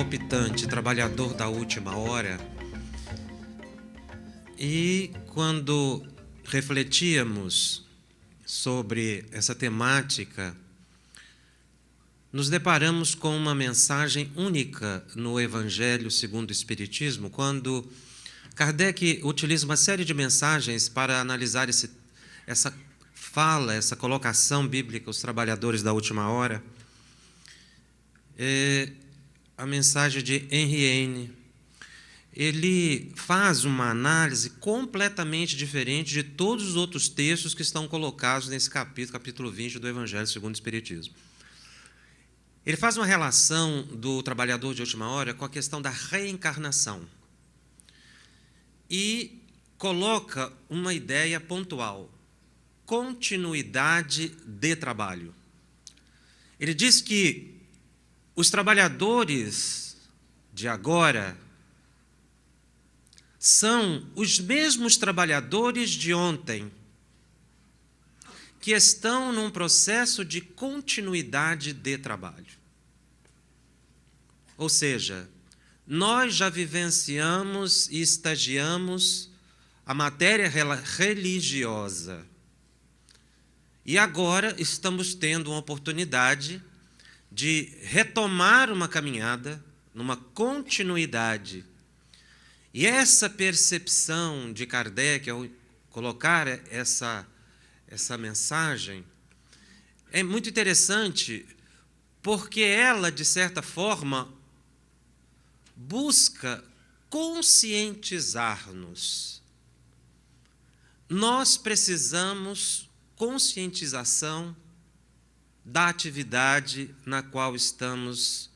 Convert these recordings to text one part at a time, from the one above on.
palpitante, trabalhador da última hora. E quando refletíamos sobre essa temática, nos deparamos com uma mensagem única no Evangelho segundo o Espiritismo, quando Kardec utiliza uma série de mensagens para analisar essa fala, essa colocação bíblica, os trabalhadores da última hora. A mensagem de Henri Heine. Ele faz uma análise completamente diferente de todos os outros textos que estão colocados nesse capítulo 20 do Evangelho segundo o Espiritismo. Ele faz uma relação do trabalhador de última hora com a questão da reencarnação e coloca uma ideia pontual: continuidade de trabalho. Ele diz que os trabalhadores de agora são os mesmos trabalhadores de ontem, que estão num processo de continuidade de trabalho. Ou seja, nós já vivenciamos e estagiamos a matéria religiosa. E agora estamos tendo uma oportunidade de retomar uma caminhada, numa continuidade. E essa percepção de Kardec, ao colocar essa mensagem, é muito interessante, porque ela, de certa forma, busca conscientizar-nos. Nós precisamos conscientização da atividade na qual estamos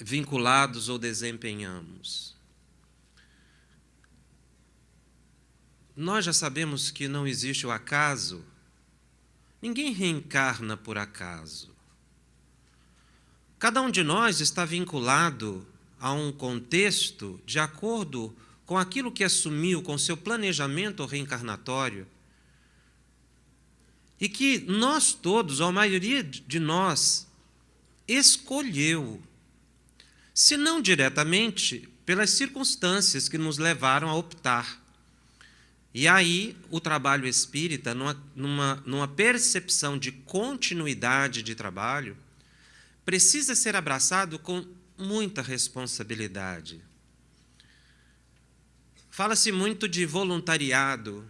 vinculados ou desempenhamos. Nós já sabemos que não existe o acaso. Ninguém reencarna por acaso. Cada um de nós está vinculado a um contexto de acordo com aquilo que assumiu, com seu planejamento reencarnatório. E que nós todos, ou a maioria de nós, escolheu, se não diretamente, pelas circunstâncias que nos levaram a optar. E aí, o trabalho espírita, numa percepção de continuidade de trabalho, precisa ser abraçado com muita responsabilidade. Fala-se muito de voluntariado.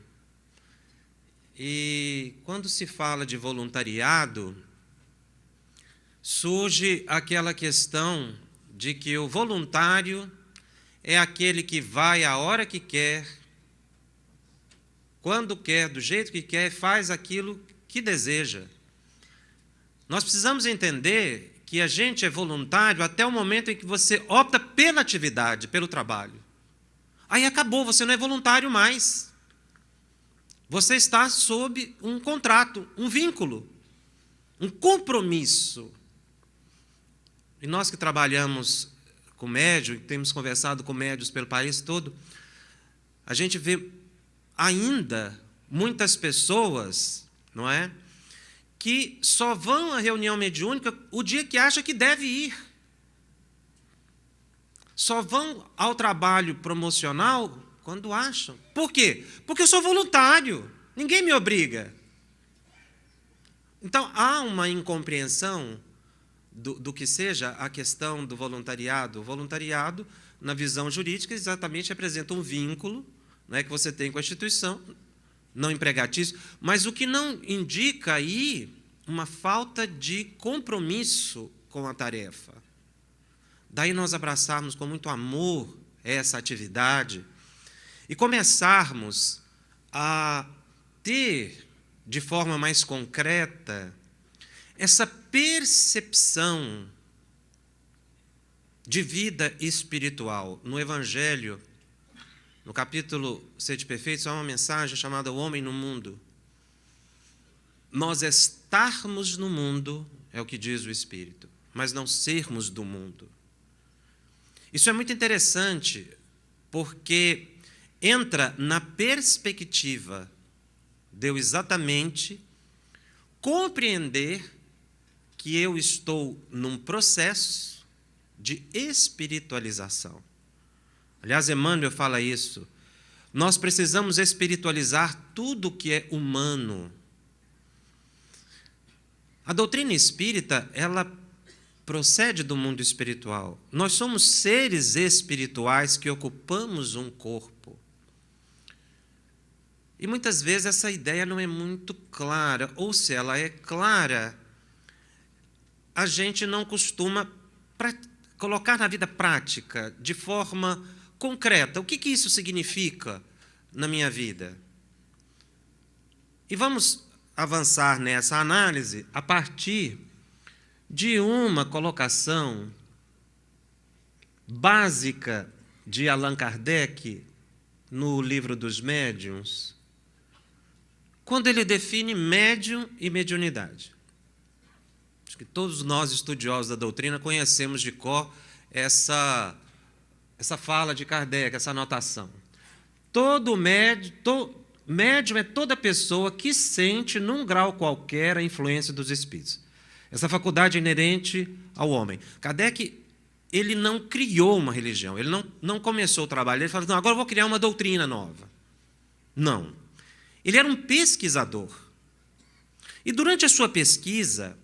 E quando se fala de voluntariado, surge aquela questão de que o voluntário é aquele que vai a hora que quer, quando quer, do jeito que quer, faz aquilo que deseja. Nós precisamos entender que a gente é voluntário até o momento em que você opta pela atividade, pelo trabalho. Aí acabou, você não é voluntário mais. Você está sob um contrato, um vínculo, um compromisso. E nós que trabalhamos com médium, temos conversado com médiuns pelo país todo, a gente vê ainda muitas pessoas, não é, que só vão à reunião mediúnica o dia que acha que deve ir. Só vão ao trabalho promocional quando acham. Por quê? Porque eu sou voluntário, ninguém me obriga. Então, há uma incompreensão do que seja a questão do voluntariado. O voluntariado, na visão jurídica, exatamente representa um vínculo, né, que você tem com a instituição, não empregatício, mas o que não indica aí uma falta de compromisso com a tarefa. Daí nós abraçarmos com muito amor essa atividade e começarmos a ter, de forma mais concreta, essa percepção de vida espiritual. No Evangelho, no capítulo Sede Perfeitos, há uma mensagem chamada O Homem no Mundo. Nós estarmos no mundo, é o que diz o Espírito, mas não sermos do mundo. Isso é muito interessante, porque entra na perspectiva de eu exatamente compreender que eu estou num processo de espiritualização. Aliás, Emmanuel fala isso. Nós precisamos espiritualizar tudo que é humano. A doutrina espírita, ela procede do mundo espiritual. Nós somos seres espirituais que ocupamos um corpo. E muitas vezes essa ideia não é muito clara, ou se ela é clara, a gente não costuma colocar na vida prática, de forma concreta. O que isso significa na minha vida? E vamos avançar nessa análise a partir de uma colocação básica de Allan Kardec no Livro dos Médiuns, quando ele define médium e mediunidade. Acho que todos nós, estudiosos da doutrina, conhecemos de cor essa fala de Kardec, essa anotação. Médium é toda pessoa que sente, num grau qualquer, a influência dos espíritos. Essa faculdade é inerente ao homem. Kardec, ele não criou uma religião, ele não começou o trabalho, ele falou, não, agora eu vou criar uma doutrina nova. Não. Ele era um pesquisador. E durante a sua pesquisa,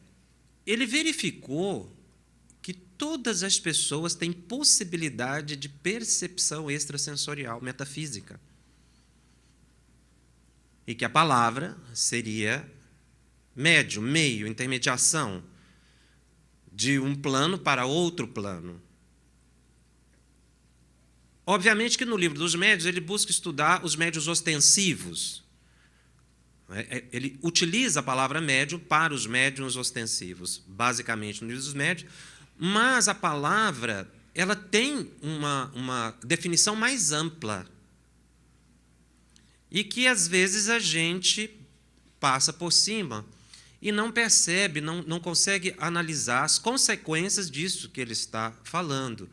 ele verificou que todas as pessoas têm possibilidade de percepção extrasensorial, metafísica. E que a palavra seria médium, meio, intermediação, de um plano para outro plano. Obviamente que no Livro dos Médiuns ele busca estudar os médiuns ostensivos. Ele utiliza a palavra médium para os médiuns ostensivos, basicamente no Livro dos Médiuns, mas a palavra ela tem uma definição mais ampla e que, às vezes, a gente passa por cima e não percebe, não consegue analisar as consequências disso que ele está falando.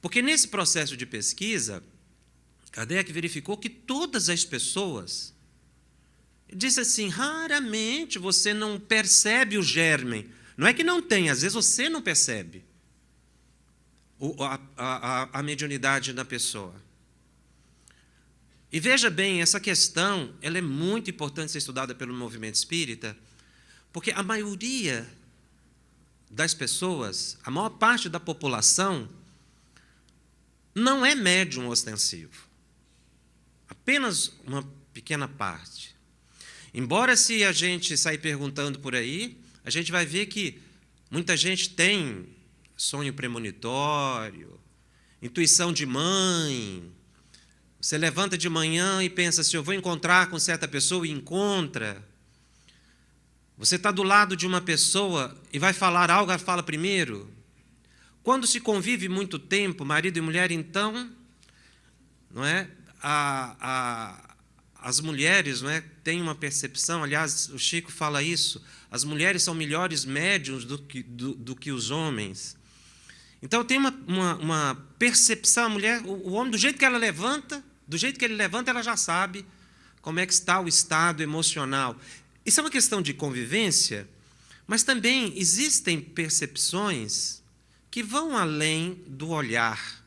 Porque, nesse processo de pesquisa, Kardec verificou que todas as pessoas, disse assim, raramente você não percebe o germe. Não é que não tem, às vezes você não percebe a mediunidade da pessoa. E veja bem, essa questão ela é muito importante ser estudada pelo movimento espírita, porque a maioria das pessoas, a maior parte da população, não é médium ostensivo. Apenas uma pequena parte. Embora, se a gente sair perguntando por aí, a gente vai ver que muita gente tem sonho premonitório, intuição de mãe. Você levanta de manhã e pensa assim, eu vou encontrar com certa pessoa e encontra. Você está do lado de uma pessoa e vai falar algo, ela fala primeiro. Quando se convive muito tempo, marido e mulher, então, não é? As mulheres, não é, têm uma percepção, aliás, o Chico fala isso, as mulheres são melhores médiuns do que os homens. Então, tem uma percepção, a mulher, o homem, do jeito que ele levanta, ela já sabe como é que está o estado emocional. Isso é uma questão de convivência, mas também existem percepções que vão além do olhar,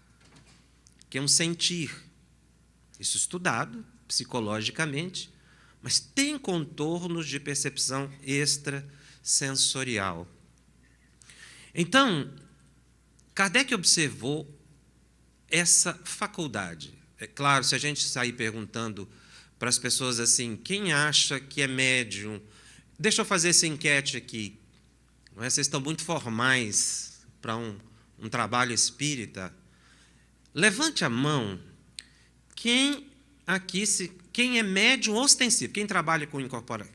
que é um sentir. Isso estudado psicologicamente, mas tem contornos de percepção extrasensorial. Então, Kardec observou essa faculdade. É claro, se a gente sair perguntando para as pessoas assim, quem acha que é médium? Deixa eu fazer essa enquete aqui. Não é? Vocês estão muito formais para um trabalho espírita. Levante a mão. Quem é médium ostensivo? Quem trabalha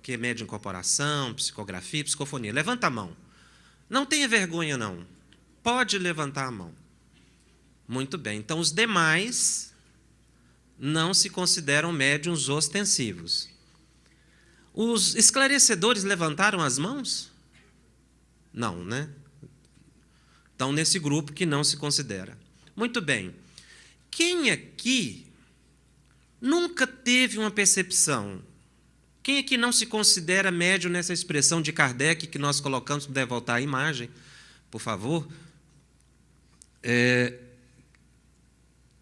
que é médium incorporação, psicografia, psicofonia? Levanta a mão. Não tenha vergonha, não. Pode levantar a mão. Muito bem. Então, os demais não se consideram médiuns ostensivos. Os esclarecedores levantaram as mãos? Não, né? Estão nesse grupo que não se considera. Muito bem. Quem aqui nunca teve uma percepção? Quem aqui não se considera médium nessa expressão de Kardec que nós colocamos? Puder voltar a imagem, por favor.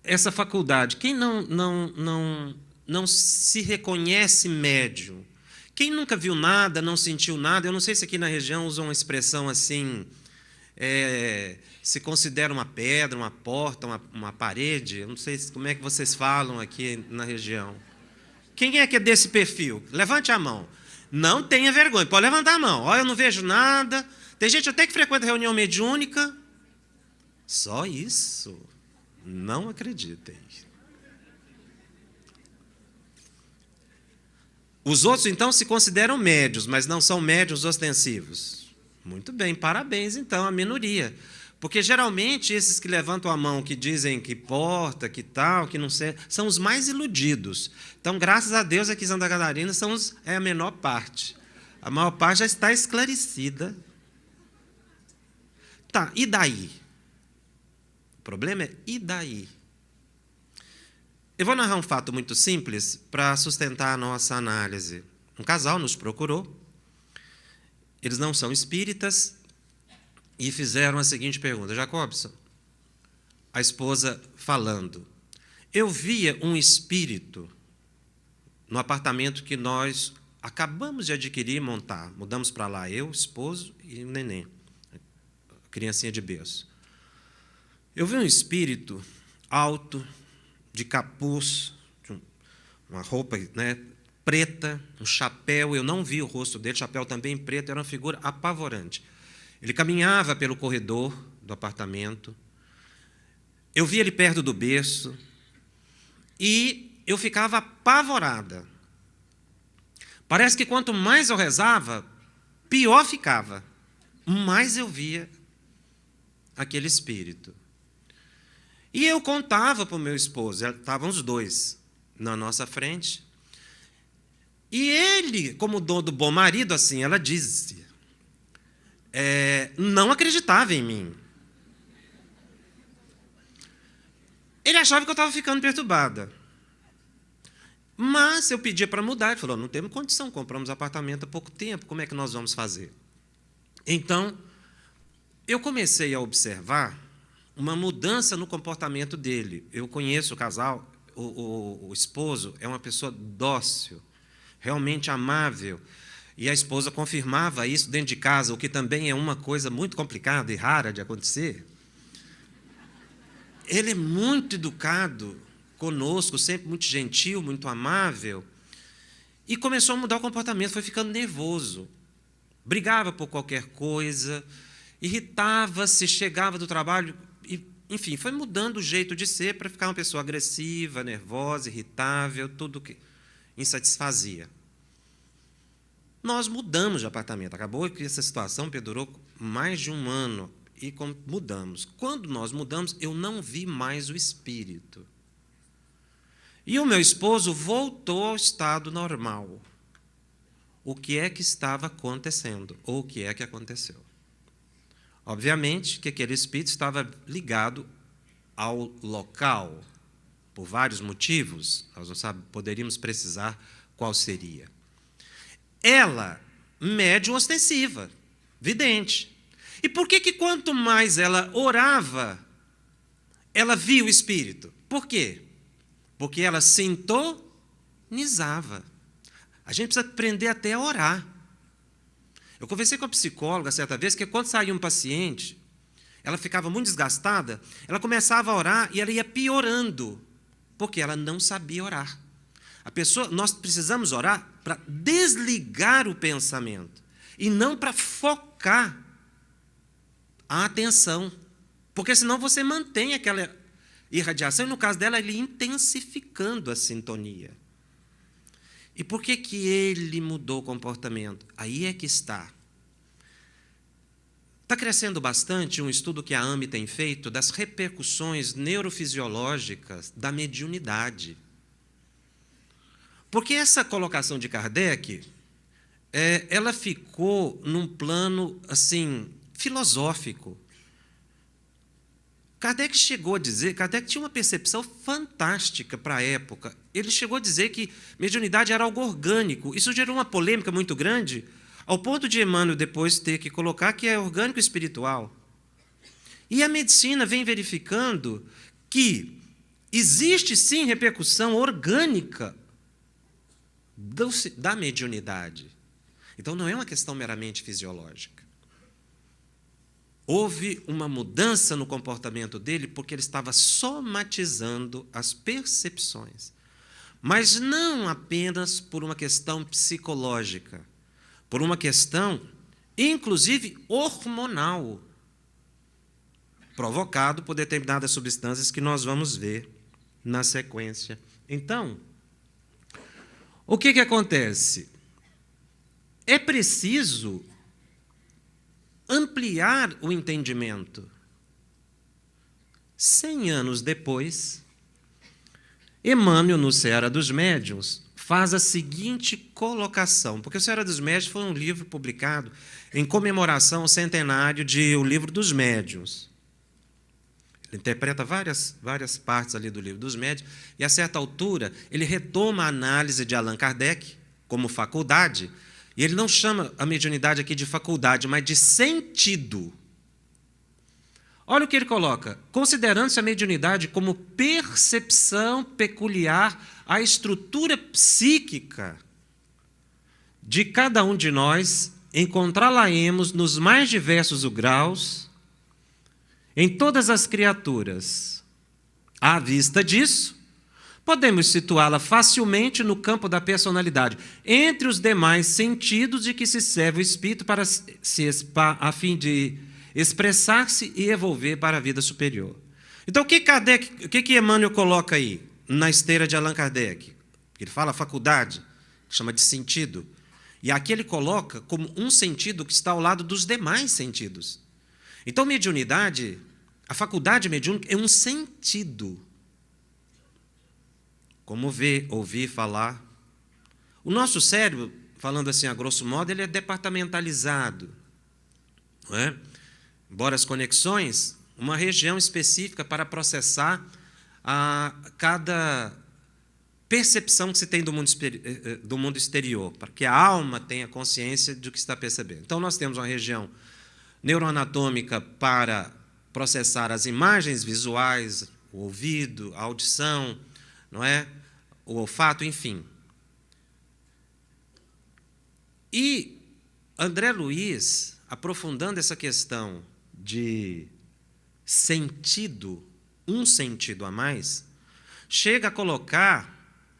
essa faculdade, quem não se reconhece médium, quem nunca viu nada, não sentiu nada, eu não sei se aqui na região usam uma expressão assim, se considera uma pedra, uma porta, uma parede, eu não sei como é que vocês falam aqui na região. Quem é que é desse perfil? Levante a mão. Não tenha vergonha, pode levantar a mão. Olha, eu não vejo nada. Tem gente até que frequenta reunião mediúnica. Só isso. Não acreditem. Os outros, então, se consideram médios, mas não são médios ostensivos. Muito bem, parabéns, então, à minoria. Porque, geralmente, esses que levantam a mão, que dizem que porta, que tal, que não sei, são os mais iludidos. Então, graças a Deus, aqui em Santa Catarina, é a menor parte. A maior parte já está esclarecida. Tá, e daí? O problema é, e daí? Eu vou narrar um fato muito simples para sustentar a nossa análise. Um casal nos procurou, eles não são espíritas, e fizeram a seguinte pergunta: Jacobson, a esposa falando, eu via um espírito no apartamento que nós acabamos de adquirir e montar. Mudamos para lá, eu, esposo e o neném, a criancinha de berço. Eu vi um espírito alto, de capuz, uma roupa, né, preta, um chapéu, eu não vi o rosto dele, chapéu também preto, era uma figura apavorante. Ele caminhava pelo corredor do apartamento, eu vi ele perto do berço e eu ficava apavorada. Parece que quanto mais eu rezava, pior ficava, mais eu via aquele espírito. E eu contava para o meu esposo, estavam os dois na nossa frente, e ele, como do bom marido, assim, ela dizia, não acreditava em mim. Ele achava que eu estava ficando perturbada. Mas eu pedia para mudar, ele falou, não temos condição, compramos apartamento há pouco tempo, como é que nós vamos fazer? Então, eu comecei a observar uma mudança no comportamento dele. Eu conheço o casal, o esposo é uma pessoa dócil, realmente amável, e a esposa confirmava isso dentro de casa, o que também é uma coisa muito complicada e rara de acontecer. Ele é muito educado conosco, sempre muito gentil, muito amável, e começou a mudar o comportamento, foi ficando nervoso, brigava por qualquer coisa, irritava-se, chegava do trabalho, e, enfim, foi mudando o jeito de ser para ficar uma pessoa agressiva, nervosa, irritável, tudo que insatisfazia. Nós mudamos de apartamento, acabou que essa situação perdurou mais de um ano, e mudamos. Quando nós mudamos, eu não vi mais o espírito. E o meu esposo voltou ao estado normal. O que é que estava acontecendo? Ou o que é que aconteceu? Obviamente que aquele espírito estava ligado ao local, por vários motivos, nós não poderíamos precisar qual seria. Ela, médium ostensiva, vidente. E por que quanto mais ela orava, ela via o espírito? Por quê? Porque ela sintonizava. A gente precisa aprender até a orar. Eu conversei com a psicóloga certa vez que quando saía um paciente, ela ficava muito desgastada, ela começava a orar e ela ia piorando, porque ela não sabia orar. Nós precisamos orar para desligar o pensamento e não para focar a atenção, porque senão você mantém aquela irradiação, e no caso dela, ele intensificando a sintonia. E por que ele mudou o comportamento? Aí é que está. Está crescendo bastante um estudo que a AME tem feito das repercussões neurofisiológicas da mediunidade. Porque essa colocação de Kardec, ela ficou num plano assim, filosófico. Kardec chegou a dizer, Kardec tinha uma percepção fantástica para a época. Ele chegou a dizer que mediunidade era algo orgânico. Isso gerou uma polêmica muito grande, ao ponto de Emmanuel depois ter que colocar que é orgânico espiritual. E a medicina vem verificando que existe, sim, repercussão orgânica da mediunidade. Então, não é uma questão meramente fisiológica. Houve uma mudança no comportamento dele porque ele estava somatizando as percepções. Mas não apenas por uma questão psicológica, por uma questão, inclusive, hormonal, provocado por determinadas substâncias que nós vamos ver na sequência. Então, o que acontece? É preciso ampliar o entendimento. 100 anos depois, Emmanuel, no Seara dos Médiuns, faz a seguinte colocação, porque o Seara dos Médiuns foi um livro publicado em comemoração ao centenário de O Livro dos Médiuns. Ele interpreta várias partes ali do Livro dos Médiuns, e, a certa altura, ele retoma a análise de Allan Kardec como faculdade, e ele não chama a mediunidade aqui de faculdade, mas de sentido. Olha o que ele coloca. Considerando-se a mediunidade como percepção peculiar à estrutura psíquica de cada um de nós, encontrá-la-emos nos mais diversos graus, em todas as criaturas. À vista disso, podemos situá-la facilmente no campo da personalidade, entre os demais sentidos de que se serve o espírito a fim de expressar-se e evolver para a vida superior. Então, o que Emmanuel coloca aí, na esteira de Allan Kardec? Ele fala faculdade, chama de sentido. E aqui ele coloca como um sentido que está ao lado dos demais sentidos. Então, mediunidade, a faculdade mediúnica é um sentido. Como ver, ouvir, falar. O nosso cérebro, falando assim a grosso modo, ele é departamentalizado. Não é? Embora as conexões, uma região específica para processar cada percepção que se tem do mundo exterior, para que a alma tenha consciência do que está percebendo. Então, nós temos uma região neuroanatômica para processar as imagens visuais, o ouvido, a audição, não é? O olfato, enfim. E André Luiz, aprofundando essa questão de sentido, um sentido a mais, chega a colocar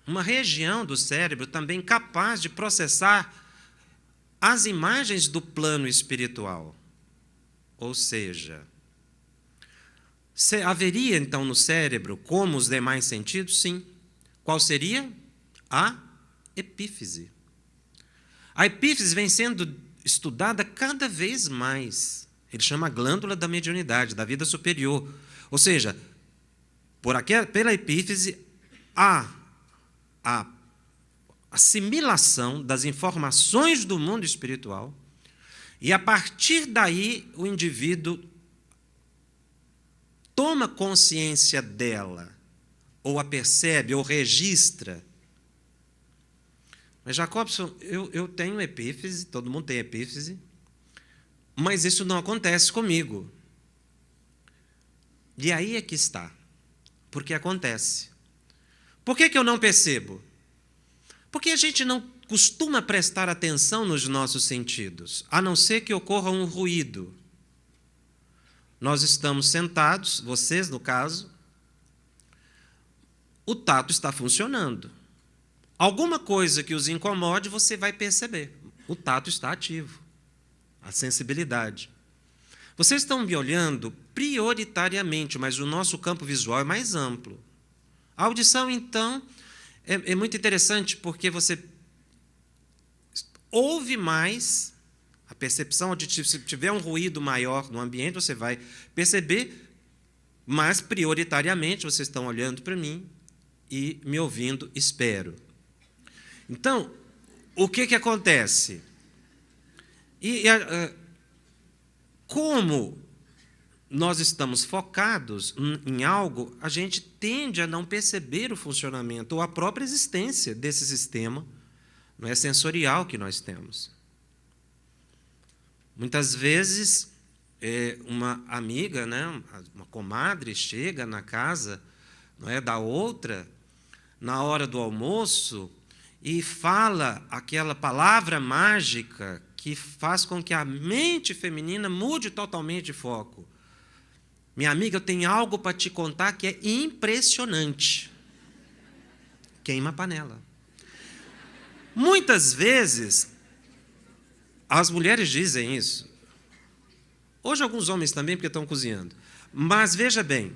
uma região do cérebro também capaz de processar as imagens do plano espiritual. Ou seja, haveria, então, no cérebro, como os demais sentidos? Sim. Qual seria? A epífise. A epífise vem sendo estudada cada vez mais. Ele chama a glândula da mediunidade, da vida superior. Ou seja, pela epífise, há a assimilação das informações do mundo espiritual, e, a partir daí, o indivíduo toma consciência dela, ou a percebe, ou registra. Mas, Jacobson, eu tenho epífise, todo mundo tem epífise, mas isso não acontece comigo. E aí é que está. Porque acontece. Por que eu não percebo? Porque a gente não costuma prestar atenção nos nossos sentidos, a não ser que ocorra um ruído. Nós estamos sentados, vocês no caso, o tato está funcionando. Alguma coisa que os incomode, você vai perceber. O tato está ativo, a sensibilidade. Vocês estão me olhando prioritariamente, mas o nosso campo visual é mais amplo. A audição, então, é muito interessante, porque você ouve mais, a percepção auditiva, se tiver um ruído maior no ambiente, você vai perceber, mas prioritariamente vocês estão olhando para mim e me ouvindo, espero. Então, o que acontece? Como nós estamos focados em algo, a gente tende a não perceber o funcionamento ou a própria existência desse sistema, não é, sensorial que nós temos. Muitas vezes, uma amiga, né, uma comadre, chega na casa, não é, da outra, na hora do almoço, e fala aquela palavra mágica que faz com que a mente feminina mude totalmente de foco. Minha amiga, eu tenho algo para te contar que é impressionante. Queima a panela. Muitas vezes, as mulheres dizem isso. Hoje alguns homens também, porque estão cozinhando. Mas veja bem,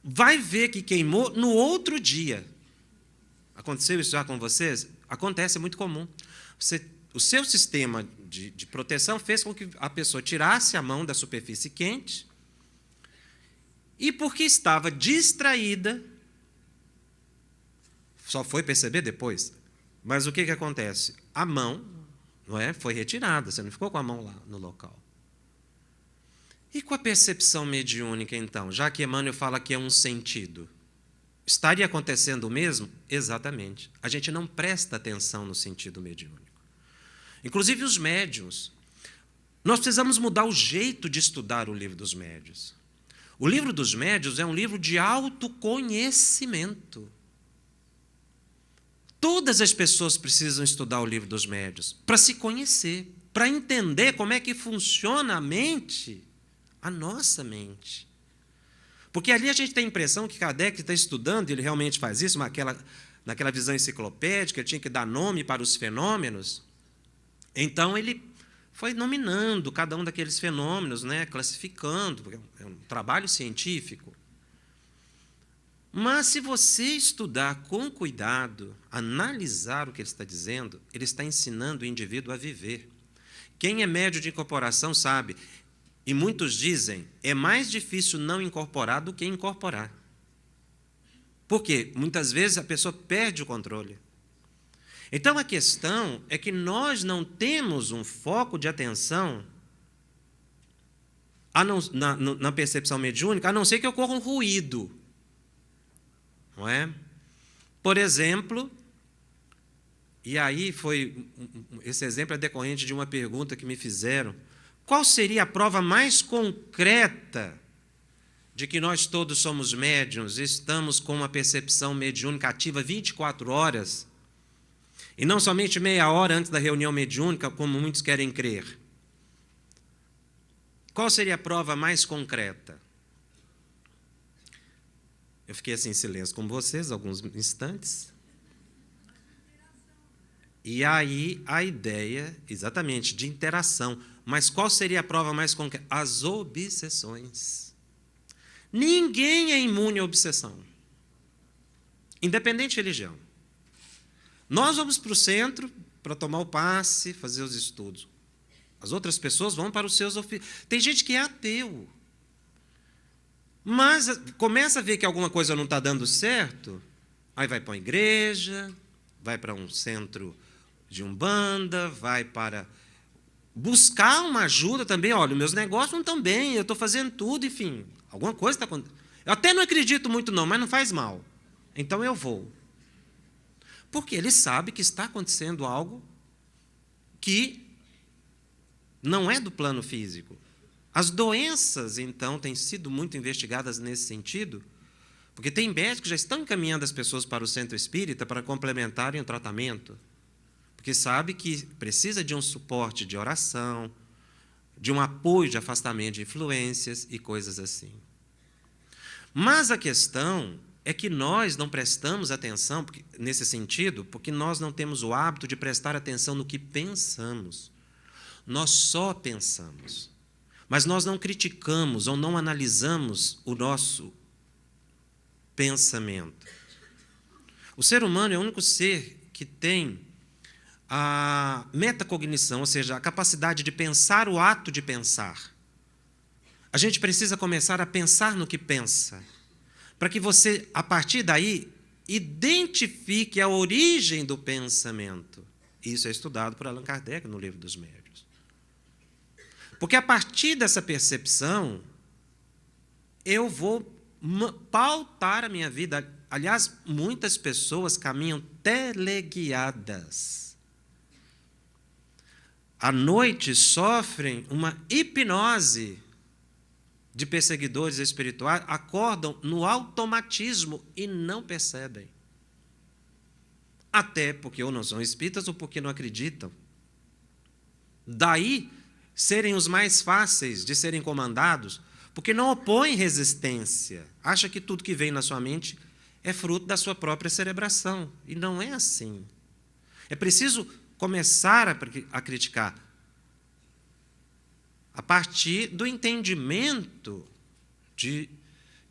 vai ver que queimou no outro dia. Aconteceu isso já com vocês? Acontece, é muito comum. O seu sistema de proteção fez com que a pessoa tirasse a mão da superfície quente e, porque estava distraída, só foi perceber depois, mas o que acontece? A mão, não é, foi retirada, você não ficou com a mão lá no local. E com a percepção mediúnica, então? Já que Emmanuel fala que é um sentido, estaria acontecendo o mesmo? Exatamente. A gente não presta atenção no sentido mediúnico. Inclusive os médiuns. Nós precisamos mudar o jeito de estudar o livro dos médiuns. O livro dos médiuns é um livro de autoconhecimento. Todas as pessoas precisam estudar o livro dos médiuns para se conhecer, para entender como é que funciona a mente, a nossa mente. Porque ali a gente tem a impressão que Kardec está estudando, e ele realmente faz isso, naquela visão enciclopédica, ele tinha que dar nome para os fenômenos. Então, ele foi nominando cada um daqueles fenômenos, né, classificando, porque é um trabalho científico. Mas, se você estudar com cuidado, analisar o que ele está dizendo, ele está ensinando o indivíduo a viver. Quem é médium de incorporação sabe, e muitos dizem, é mais difícil não incorporar do que incorporar. Por quê? Muitas vezes a pessoa perde o controle. Então, a questão é que nós não temos um foco de atenção na percepção mediúnica, a não ser que ocorra um ruído. Não é? Por exemplo, e aí esse exemplo é decorrente de uma pergunta que me fizeram, qual seria a prova mais concreta de que nós todos somos médiuns, estamos com uma percepção mediúnica ativa 24 horas, e não somente meia hora antes da reunião mediúnica, como muitos querem crer? Qual seria a prova mais concreta? Eu fiquei assim em silêncio com vocês alguns instantes. E aí a ideia, exatamente, de interação. Mas qual seria a prova mais concreta? As obsessões. Ninguém é imune à obsessão, independente de religião. Nós vamos para o centro para tomar o passe, fazer os estudos. As outras pessoas vão para os seus ofícios. Tem gente que é ateu, mas começa a ver que alguma coisa não está dando certo, aí vai para uma igreja, vai para um centro de umbanda, vai para buscar uma ajuda também. Olha, meus negócios não estão bem, eu estou fazendo tudo, enfim, alguma coisa está acontecendo. Eu até não acredito muito não, mas não faz mal. Então eu vou. Porque ele sabe que está acontecendo algo que não é do plano físico. As doenças, então, têm sido muito investigadas nesse sentido, porque tem médicos que já estão encaminhando as pessoas para o centro espírita para complementarem o tratamento, porque sabe que precisa de um suporte de oração, de um apoio de afastamento de influências e coisas assim. Mas a questão é que nós não prestamos atenção nesse sentido, porque nós não temos o hábito de prestar atenção no que pensamos. Nós só pensamos, mas nós não criticamos ou não analisamos o nosso pensamento. O ser humano é o único ser que tem a metacognição, ou seja, a capacidade de pensar o ato de pensar. A gente precisa começar a pensar no que pensa, para que você, a partir daí, identifique a origem do pensamento. Isso é estudado por Allan Kardec no Livro dos Médiuns. Porque a partir dessa percepção, eu vou pautar a minha vida. Aliás, muitas pessoas caminham teleguiadas. à noite sofrem uma hipnose de perseguidores espirituais, acordam no automatismo e não percebem. Até porque ou não são espíritas ou porque não acreditam. Daí serem os mais fáceis de serem comandados, porque não opõem resistência. Acha que tudo que vem na sua mente é fruto da sua própria cerebração. E não é assim. É preciso começar a criticar a partir do entendimento de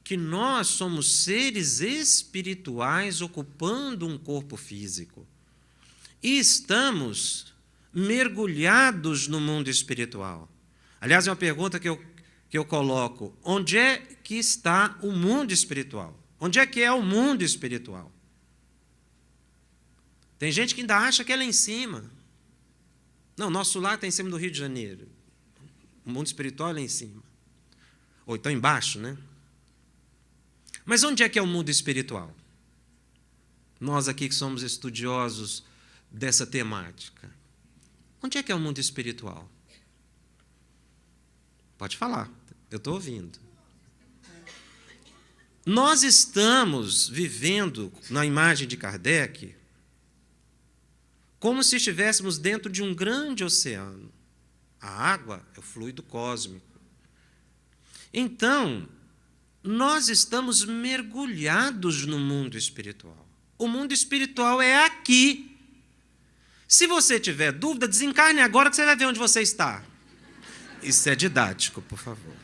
que nós somos seres espirituais ocupando um corpo físico. E estamos mergulhados no mundo espiritual. Aliás, é uma pergunta que eu coloco. Onde é que está o mundo espiritual? Onde é que é o mundo espiritual? Tem gente que ainda acha que é lá em cima. Não, nosso lar está em cima do Rio de Janeiro. O mundo espiritual é lá em cima. Ou então embaixo, né? Mas onde é que é o mundo espiritual? Nós aqui que somos estudiosos dessa temática. Onde é que é o mundo espiritual? Pode falar, eu estou ouvindo. Nós estamos vivendo, na imagem de Kardec, como se estivéssemos dentro de um grande oceano. A água é o fluido cósmico. Então, nós estamos mergulhados no mundo espiritual. O mundo espiritual é aqui. Se você tiver dúvida, desencarne agora que você vai ver onde você está. Isso é didático, por favor.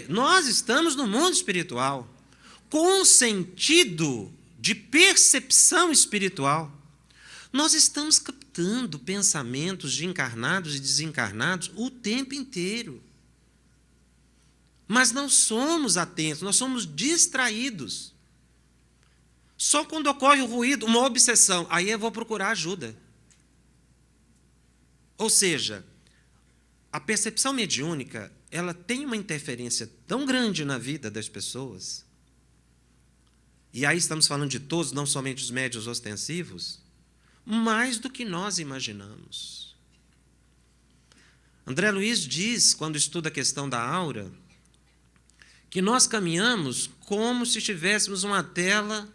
Nós estamos no mundo espiritual, com sentido de percepção espiritual. Nós estamos captando pensamentos de encarnados e desencarnados o tempo inteiro. Mas não somos atentos, nós somos distraídos. Só quando ocorre o ruído, uma obsessão, aí eu vou procurar ajuda. Ou seja, a percepção mediúnica, ela tem uma interferência tão grande na vida das pessoas, e aí estamos falando de todos, não somente os médiuns ostensivos, mais do que nós imaginamos. André Luiz diz, quando estuda a questão da aura, que nós caminhamos como se tivéssemos uma tela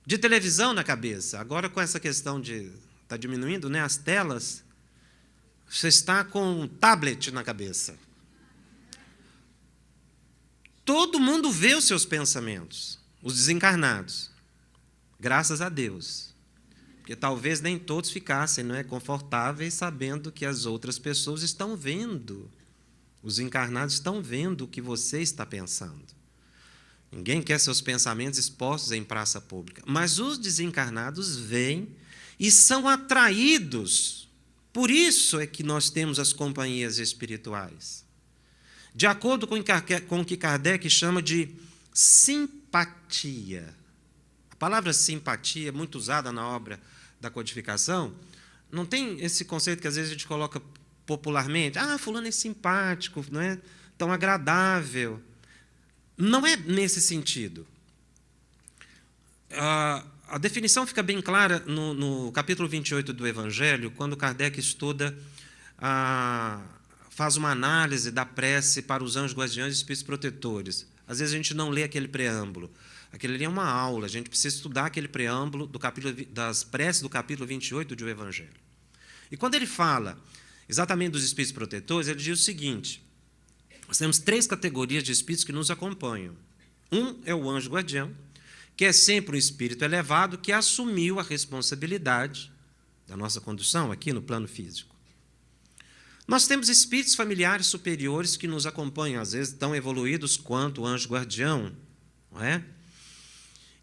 de televisão na cabeça. Agora, com essa questão de está diminuindo, né, as telas, você está com um tablet na cabeça. Todo mundo vê os seus pensamentos, os desencarnados. Graças a Deus. Porque talvez nem todos ficassem, não é, confortáveis sabendo que as outras pessoas estão vendo. Os encarnados estão vendo o que você está pensando. Ninguém quer seus pensamentos expostos em praça pública. Mas os desencarnados veem e são atraídos. Por isso é que nós temos as companhias espirituais. De acordo com o que Kardec chama de simpatia. A palavra simpatia, muito usada na obra da codificação, não tem esse conceito que às vezes a gente coloca popularmente, fulano é simpático, não é tão agradável. Não é nesse sentido. A definição fica bem clara no capítulo 28 do Evangelho, quando Kardec estuda, faz uma análise da prece para os anjos guardiães e espíritos protetores. Às vezes a gente não lê aquele preâmbulo. Aquele ali é uma aula, a gente precisa estudar aquele preâmbulo das preces do capítulo 28 do Evangelho. E quando ele fala exatamente dos espíritos protetores, ele diz o seguinte: nós temos 3 categorias de espíritos que nos acompanham. Um é o anjo guardião, que é sempre um espírito elevado que assumiu a responsabilidade da nossa condução aqui no plano físico. Nós temos espíritos familiares superiores que nos acompanham, às vezes tão evoluídos quanto o anjo guardião, não é?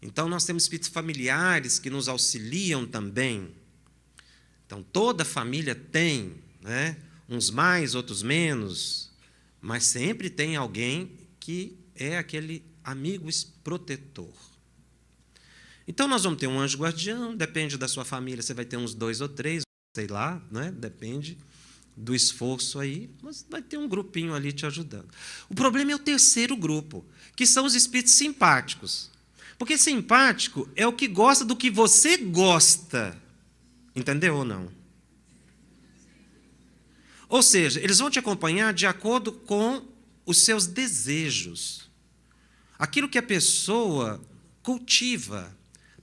Então, nós temos espíritos familiares que nos auxiliam também. Então, toda família tem, né? Uns mais, outros menos, mas sempre tem alguém que é aquele amigo protetor. Então, nós vamos ter um anjo guardião, depende da sua família, você vai ter uns 2 ou 3, sei lá, né? Depende do esforço aí, mas vai ter um grupinho ali te ajudando. O problema é o terceiro grupo, que são os espíritos simpáticos. Porque simpático é o que gosta do que você gosta. Entendeu ou não? Ou seja, eles vão te acompanhar de acordo com os seus desejos. Aquilo que a pessoa cultiva.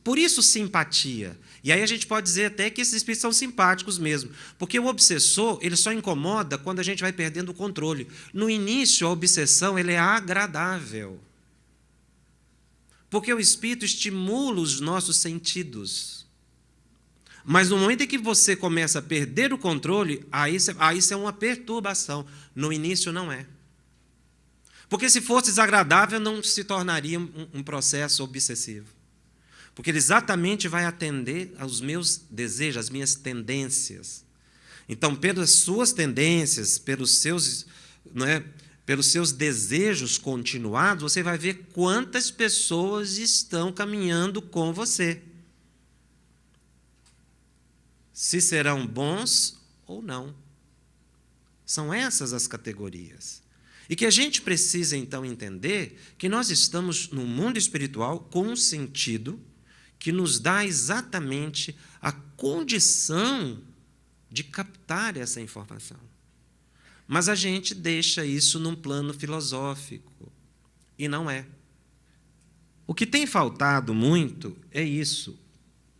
Por isso, simpatia. E aí a gente pode dizer até que esses espíritos são simpáticos mesmo. Porque o obsessor, ele só incomoda quando a gente vai perdendo o controle. No início, a obsessão ela é agradável. Porque o espírito estimula os nossos sentidos. Mas no momento em que você começa a perder o controle, aí isso é uma perturbação. No início não é. Porque se fosse desagradável, não se tornaria um processo obsessivo. Porque ele exatamente vai atender aos meus desejos, às minhas tendências. Então, pelas suas tendências, pelos seus desejos continuados, você vai ver quantas pessoas estão caminhando com você. Se serão bons ou não. São essas as categorias. E que a gente precisa, então, entender que nós estamos no mundo espiritual com um sentido que nos dá exatamente a condição de captar essa informação. Mas a gente deixa isso num plano filosófico, e não é. O que tem faltado muito é isso,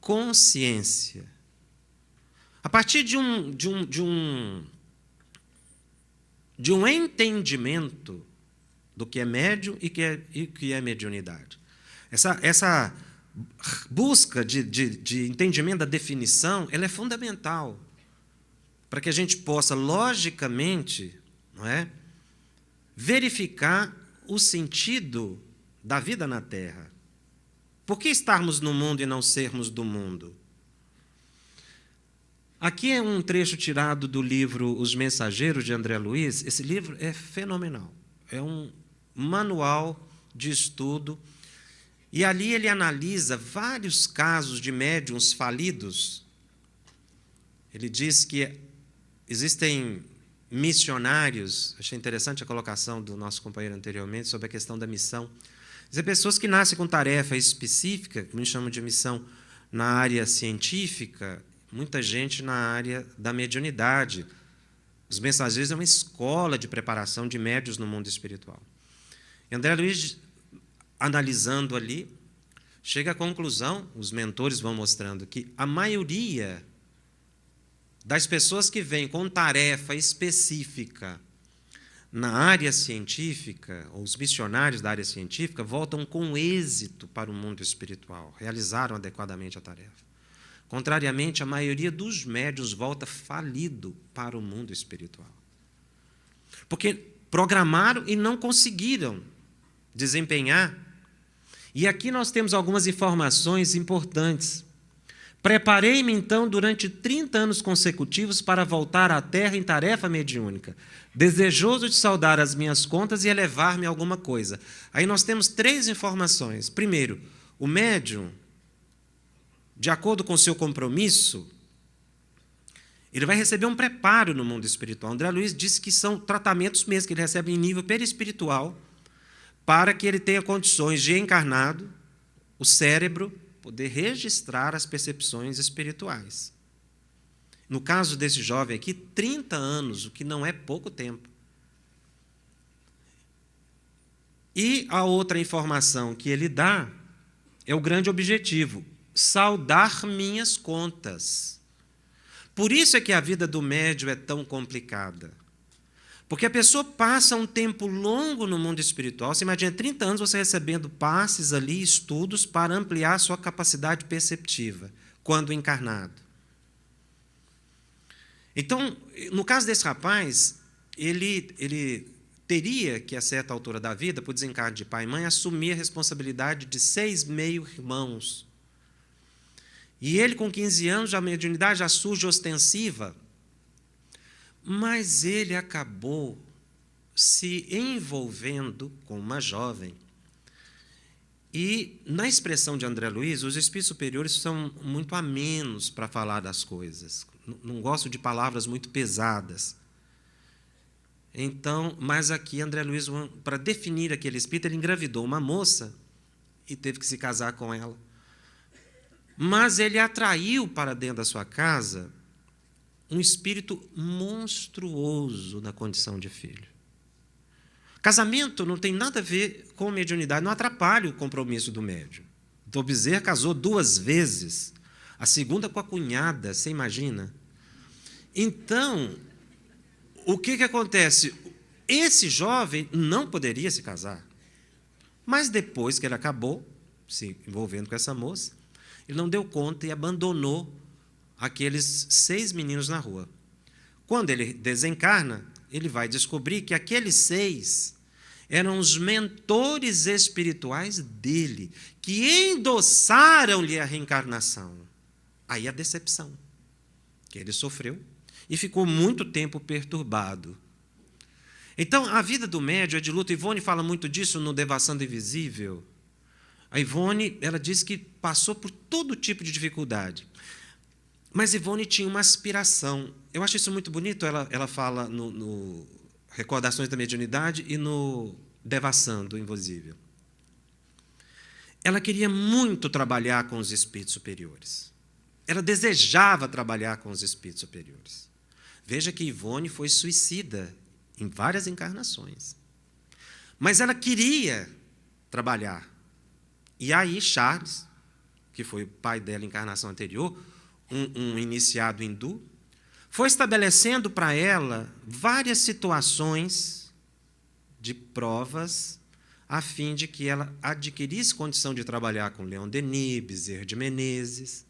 consciência. A partir de um entendimento do que é médium e que é mediunidade. Essa busca de entendimento da definição, ela é fundamental para que a gente possa, logicamente, não é, verificar o sentido da vida na Terra. Por que estarmos no mundo e não sermos do mundo? Aqui é um trecho tirado do livro Os Mensageiros, de André Luiz. Esse livro é fenomenal. É um manual de estudo. E ali ele analisa vários casos de médiuns falidos. Ele diz que existem missionários, achei interessante a colocação do nosso companheiro anteriormente sobre a questão da missão. Dizer, pessoas que nascem com tarefa específica, que me chamam de missão na área científica, muita gente na área da mediunidade. Os Mensageiros é uma escola de preparação de médiuns no mundo espiritual. E André Luiz, analisando ali, chega à conclusão, os mentores vão mostrando que a maioria das pessoas que vêm com tarefa específica na área científica, ou os missionários da área científica, voltam com êxito para o mundo espiritual, realizaram adequadamente a tarefa. Contrariamente, a maioria dos médiuns volta falido para o mundo espiritual. Porque programaram e não conseguiram desempenhar. E aqui nós temos algumas informações importantes. Preparei-me, então, durante 30 anos consecutivos para voltar à Terra em tarefa mediúnica, desejoso de saldar as minhas contas e elevar-me a alguma coisa. Aí nós temos 3 informações. Primeiro, o médium, de acordo com o seu compromisso, ele vai receber um preparo no mundo espiritual. André Luiz disse que são tratamentos mesmo que ele recebe em nível perispiritual para que ele tenha condições de, encarnado, o cérebro poder registrar as percepções espirituais. No caso desse jovem aqui, 30 anos, o que não é pouco tempo. E a outra informação que ele dá é o grande objetivo: saldar minhas contas. Por isso é que a vida do médium é tão complicada. Porque a pessoa passa um tempo longo no mundo espiritual. Você imagina 30 anos você recebendo passes ali, estudos para ampliar a sua capacidade perceptiva, quando encarnado. Então, no caso desse rapaz, ele teria que, a certa altura da vida, por desencargo de pai e mãe, assumir a responsabilidade de 6 meio-irmãos. E ele, com 15 anos, a mediunidade já surge ostensiva. Mas ele acabou se envolvendo com uma jovem. E, na expressão de André Luiz, os espíritos superiores são muito amenos para falar das coisas. Não gosto de palavras muito pesadas. Então, mas aqui André Luiz, para definir aquele espírito, ele engravidou uma moça e teve que se casar com ela. Mas ele atraiu para dentro da sua casa um espírito monstruoso na condição de filho. Casamento não tem nada a ver com mediunidade, não atrapalha o compromisso do médium. Dom Bezerra casou 2 vezes, a segunda com a cunhada, você imagina? Então, o que acontece? Esse jovem não poderia se casar, mas depois que ele acabou se envolvendo com essa moça, ele não deu conta e abandonou aqueles 6 meninos na rua. Quando ele desencarna, ele vai descobrir que aqueles 6 eram os mentores espirituais dele, que endossaram-lhe a reencarnação. Aí a decepção que ele sofreu e ficou muito tempo perturbado. Então, a vida do médium é de luta. Ivone fala muito disso no Devassando Invisível. A Ivone, ela diz que passou por todo tipo de dificuldade. Mas Ivone tinha uma aspiração. Eu acho isso muito bonito. Ela fala no Recordações da Mediunidade e no Devassando Invisível. Ela queria muito trabalhar com os espíritos superiores. Ela desejava trabalhar com os espíritos superiores. Veja que Ivone foi suicida em várias encarnações. Mas ela queria trabalhar. E aí Charles, que foi o pai dela em encarnação anterior, um iniciado hindu, foi estabelecendo para ela várias situações de provas a fim de que ela adquirisse condição de trabalhar com Leon Denis, Bezerra de Menezes.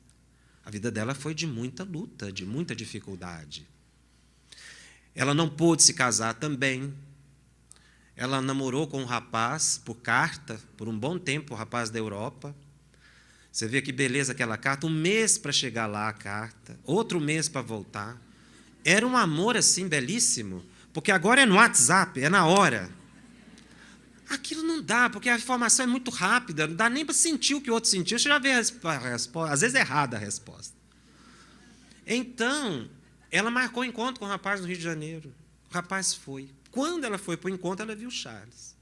A vida dela foi de muita luta, de muita dificuldade. Ela não pôde se casar também. Ela namorou com um rapaz por carta, por um bom tempo, um rapaz da Europa. Você vê que beleza aquela carta, 1 mês para chegar lá a carta, outro mês para voltar. Era um amor assim belíssimo, porque agora é no WhatsApp, é na hora. Aquilo não dá, porque a informação é muito rápida, não dá nem para sentir o que o outro sentiu. Você já vê a resposta, às vezes é errada a resposta. Então, ela marcou encontro com o rapaz no Rio de Janeiro. O rapaz foi. Quando ela foi para o encontro, ela viu Charles.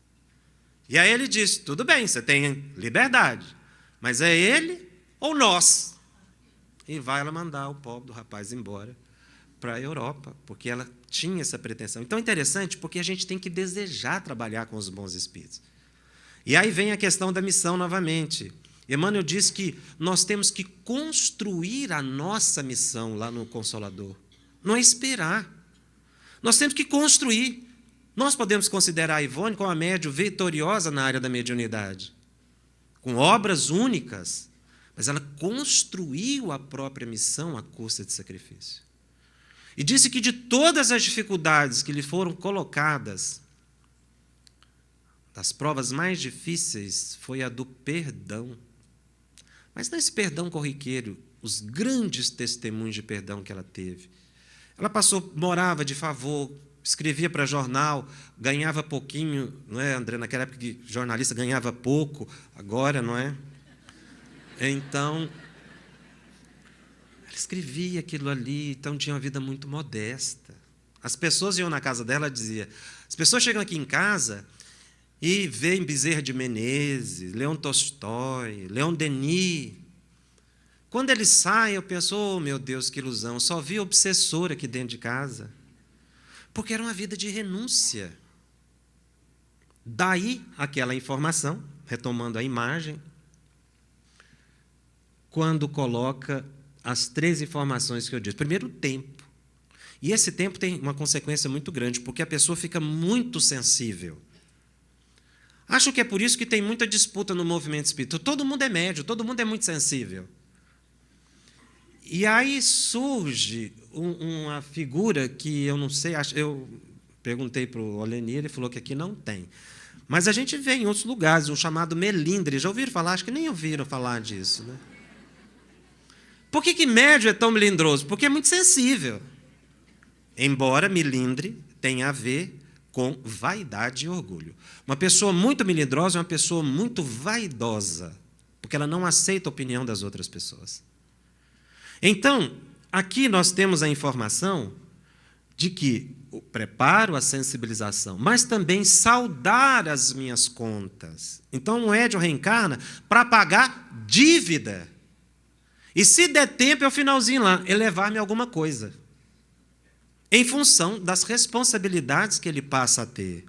E aí ele disse, tudo bem, você tem liberdade, mas é ele ou nós? E vai ela mandar o pobre do rapaz embora para a Europa, porque ela tinha essa pretensão. Então é interessante, porque a gente tem que desejar trabalhar com os bons espíritos. E aí vem a questão da missão novamente. Emmanuel diz que nós temos que construir a nossa missão lá no Consolador. Não é esperar. Nós temos que construir. Nós podemos considerar a Ivone como uma médium vitoriosa na área da mediunidade, com obras únicas, mas ela construiu a própria missão à custa de sacrifício. E disse que de todas as dificuldades que lhe foram colocadas, das provas mais difíceis foi a do perdão. Mas nesse perdão corriqueiro, os grandes testemunhos de perdão que ela teve. Ela morava de favor, escrevia para jornal, ganhava pouquinho, não é, André? Naquela época que jornalista ganhava pouco, agora, não é? Então, ela escrevia aquilo ali, então tinha uma vida muito modesta. As pessoas iam na casa dela e dizia, as pessoas chegam aqui em casa e veem Bezerra de Menezes, Leon Tolstói, Leon Denis. Quando eles saem, eu penso, oh, meu Deus, que ilusão, só vi obsessor aqui dentro de casa. Porque era uma vida de renúncia. Daí aquela informação, retomando a imagem, quando coloca as 3 informações que eu disse. Primeiro, o tempo. E esse tempo tem uma consequência muito grande, porque a pessoa fica muito sensível. Acho que é por isso que tem muita disputa no movimento espírita. Todo mundo é médio, todo mundo é muito sensível. E aí surge uma figura que eu não sei, eu perguntei para o Olenir, ele falou que aqui não tem. Mas a gente vê em outros lugares, um chamado melindre. Já ouviram falar? Acho que nem ouviram falar disso. Né? Por que médio é tão melindroso? Porque é muito sensível. Embora melindre tenha a ver com vaidade e orgulho. Uma pessoa muito melindrosa é uma pessoa muito vaidosa, porque ela não aceita a opinião das outras pessoas. Então, aqui nós temos a informação de que o preparo, a sensibilização, mas também saldar as minhas contas. Então, o médium reencarna para pagar dívida. E se der tempo, é o finalzinho lá, elevar-me alguma coisa. Em função das responsabilidades que ele passa a ter.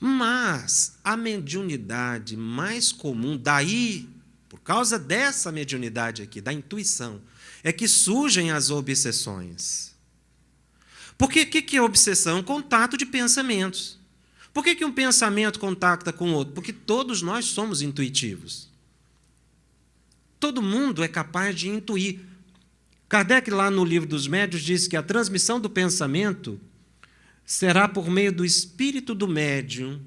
Mas a mediunidade mais comum, daí, por causa dessa mediunidade aqui, da intuição, é que surgem as obsessões. Porque o que é obsessão? Contato de pensamentos. Por que um pensamento contacta com o outro? Porque todos nós somos intuitivos. Todo mundo é capaz de intuir. Kardec, lá no Livro dos Médiuns, diz que a transmissão do pensamento será por meio do espírito do médium.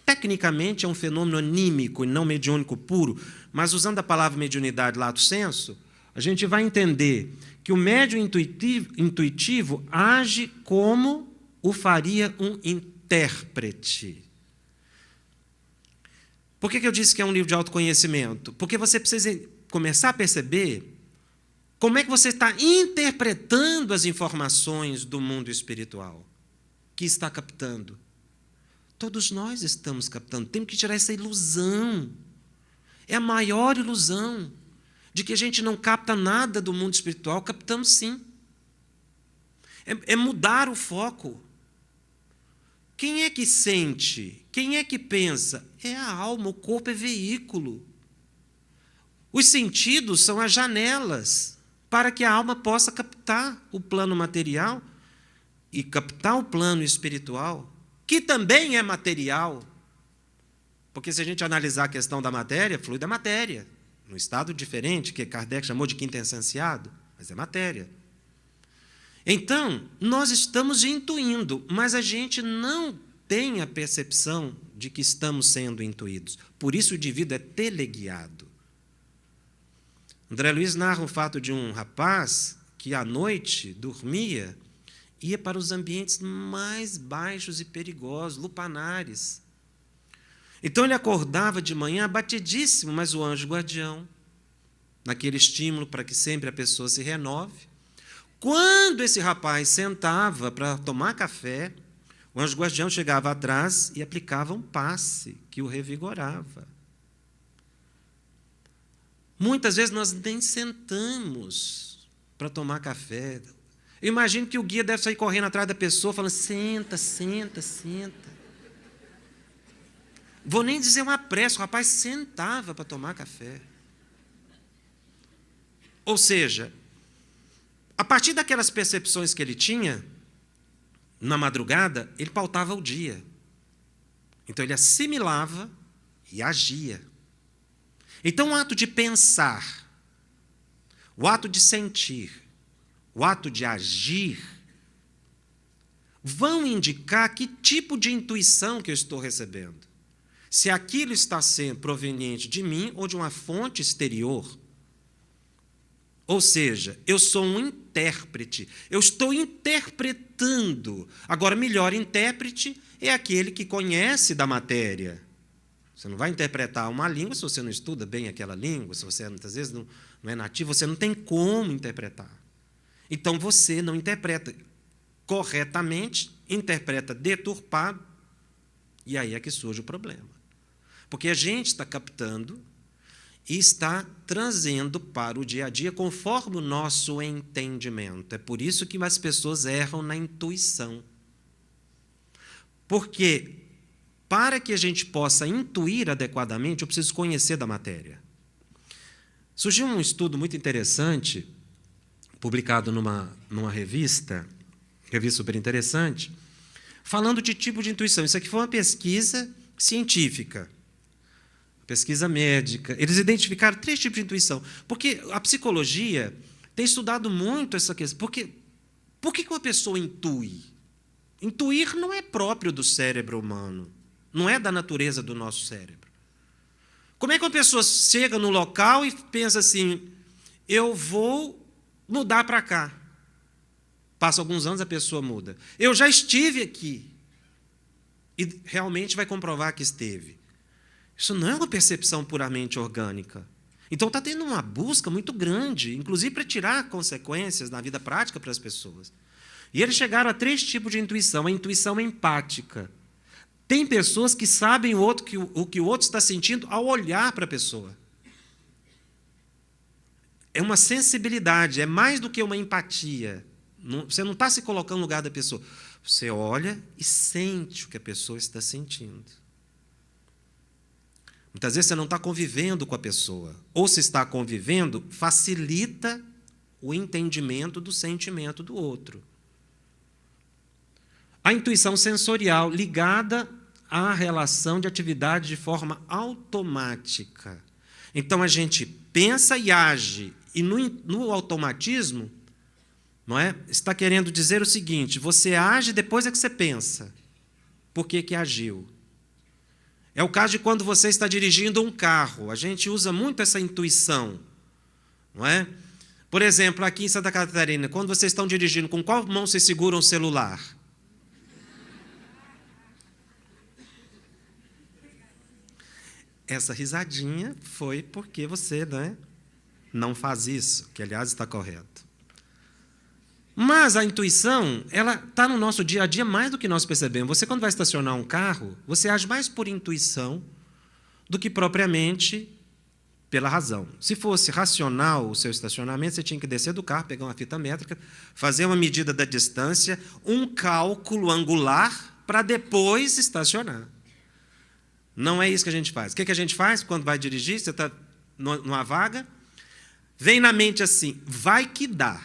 Tecnicamente é um fenômeno anímico e não mediúnico puro, mas usando a palavra mediunidade lato sensu, a gente vai entender que o médium intuitivo age como o faria um intérprete. Por que eu disse que é um livro de autoconhecimento? Porque você precisa começar a perceber como é que você está interpretando as informações do mundo espiritual que está captando. Todos nós estamos captando. Temos que tirar essa ilusão. É a maior ilusão de que a gente não capta nada do mundo espiritual. Captamos sim. É mudar o foco. Quem é que sente? Quem é que pensa? É a alma, o corpo é veículo. Os sentidos são as janelas para que a alma possa captar o plano material e captar o plano espiritual, que também é material. Porque se a gente analisar a questão da matéria, fluido é matéria, num estado diferente, que Kardec chamou de quintessenciado, mas é matéria. Então, nós estamos intuindo, mas a gente não tem a percepção de que estamos sendo intuídos. Por isso o indivíduo é teleguiado. André Luiz narra o fato de um rapaz que, à noite, dormia, ia para os ambientes mais baixos e perigosos, lupanares. Então ele acordava de manhã abatidíssimo, mas o anjo guardião, naquele estímulo para que sempre a pessoa se renove. Quando esse rapaz sentava para tomar café, o anjo guardião chegava atrás e aplicava um passe que o revigorava. Muitas vezes nós nem sentamos para tomar café. Eu imagino que o guia deve sair correndo atrás da pessoa, falando, senta, senta, senta. Vou nem dizer uma pressa, o rapaz sentava para tomar café. Ou seja, a partir daquelas percepções que ele tinha, na madrugada, ele pautava o dia. Então, ele assimilava e agia. Então, o ato de pensar, o ato de sentir, o ato de agir, vão indicar que tipo de intuição que eu estou recebendo. Se aquilo está sendo proveniente de mim ou de uma fonte exterior. Ou seja, eu sou um intérprete, eu estou interpretando. Agora, melhor intérprete é aquele que conhece da matéria. Você não vai interpretar uma língua se você não estuda bem aquela língua, se você, muitas vezes, não é nativo, você não tem como interpretar. Então, você não interpreta corretamente, interpreta deturpado, e aí é que surge o problema. Porque a gente está captando e está trazendo para o dia a dia conforme o nosso entendimento. É por isso que as pessoas erram na intuição. Porque, para que a gente possa intuir adequadamente, eu preciso conhecer da matéria. Surgiu um estudo muito interessante, publicado numa revista super interessante, falando de tipo de intuição. Isso aqui foi uma pesquisa científica, pesquisa médica. Eles identificaram 3 tipos de intuição. Porque a psicologia tem estudado muito essa questão. Por que uma pessoa intui? Intuir não é próprio do cérebro humano. Não é da natureza do nosso cérebro. Como é que uma pessoa chega no local e pensa assim, eu vou mudar para cá? Passa alguns anos, a pessoa muda. Eu já estive aqui. E realmente vai comprovar que esteve. Isso não é uma percepção puramente orgânica. Então está tendo uma busca muito grande, inclusive para tirar consequências na vida prática para as pessoas. E eles chegaram a 3 tipos de intuição. A intuição empática. Tem pessoas que sabem o que o outro está sentindo ao olhar para a pessoa. É uma sensibilidade, é mais do que uma empatia. Você não está se colocando no lugar da pessoa. Você olha e sente o que a pessoa está sentindo. Muitas vezes você não está convivendo com a pessoa. Ou se está convivendo, facilita o entendimento do sentimento do outro. A intuição sensorial, ligada à relação de atividade de forma automática. Então, a gente pensa e age, e no automatismo, não é? Está querendo dizer o seguinte: você age depois é que você pensa. Por que agiu? É o caso de quando você está dirigindo um carro. A gente usa muito essa intuição, não é? Por exemplo, aqui em Santa Catarina, quando vocês estão dirigindo, com qual mão vocês seguram o celular? Essa risadinha foi porque você, né, não faz isso, que, aliás, está correto. Mas a intuição, ela está no nosso dia a dia mais do que nós percebemos. Você, quando vai estacionar um carro, você age mais por intuição do que propriamente pela razão. Se fosse racional o seu estacionamento, você tinha que descer do carro, pegar uma fita métrica, fazer uma medida da distância, um cálculo angular, para depois estacionar. Não é isso que a gente faz. O que a gente faz quando vai dirigir? Você está numa vaga, vem na mente assim: vai que dá.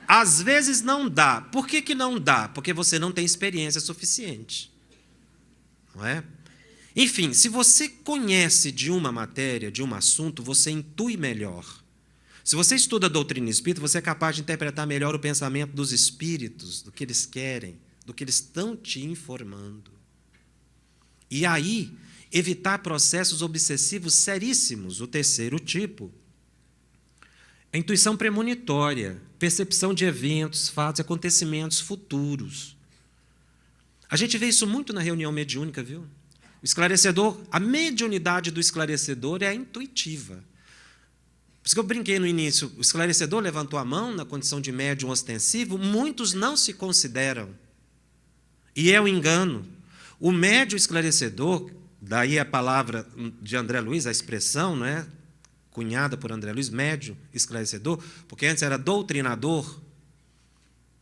Às vezes não dá. Por que não dá? Porque você não tem experiência suficiente. Não é? Enfim, se você conhece de uma matéria, de um assunto, você intui melhor. Se você estuda a doutrina espírita, você é capaz de interpretar melhor o pensamento dos espíritos, do que eles querem, do que eles estão te informando. E aí, evitar processos obsessivos seríssimos. O 3º tipo, a intuição premonitória, percepção de eventos, fatos, acontecimentos futuros. A gente vê isso muito na reunião mediúnica, viu? O esclarecedor, a mediunidade do esclarecedor é a intuitiva. Por isso que eu brinquei no início, o esclarecedor levantou a mão na condição de médium ostensivo, muitos não se consideram. E é um engano. O médium esclarecedor, daí a palavra de André Luiz, a expressão, não é? Cunhada por André Luiz, médium esclarecedor, porque antes era doutrinador,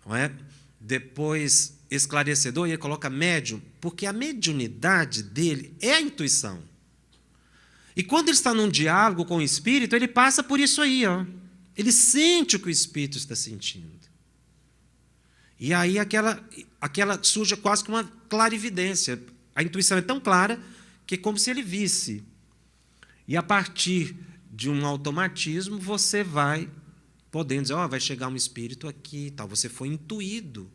não é? Depois esclarecedor, e ele coloca médium, porque a mediunidade dele é a intuição. E quando ele está num diálogo com o espírito, ele passa por isso aí, ó. Ele sente o que o espírito está sentindo. E aí aquela surge quase que uma clarividência. A intuição é tão clara que é como se ele visse. E a partir de um automatismo, você vai podendo dizer: vai chegar um espírito aqui, tal. Você foi intuído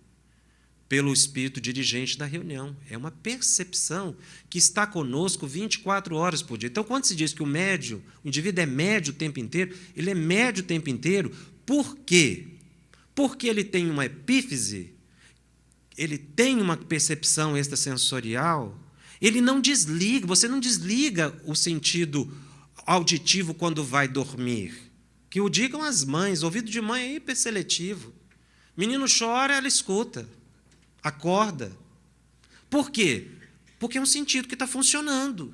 pelo espírito dirigente da reunião. É uma percepção que está conosco 24 horas por dia. Então, quando se diz que o indivíduo é médio o tempo inteiro, ele é médio o tempo inteiro. Por quê? Porque ele tem uma epífise, ele tem uma percepção extrasensorial, ele não desliga, você não desliga o sentido auditivo quando vai dormir. Que o digam as mães, ouvido de mãe é hiperseletivo. Menino chora, ela escuta, acorda. Por quê? Porque é um sentido que está funcionando.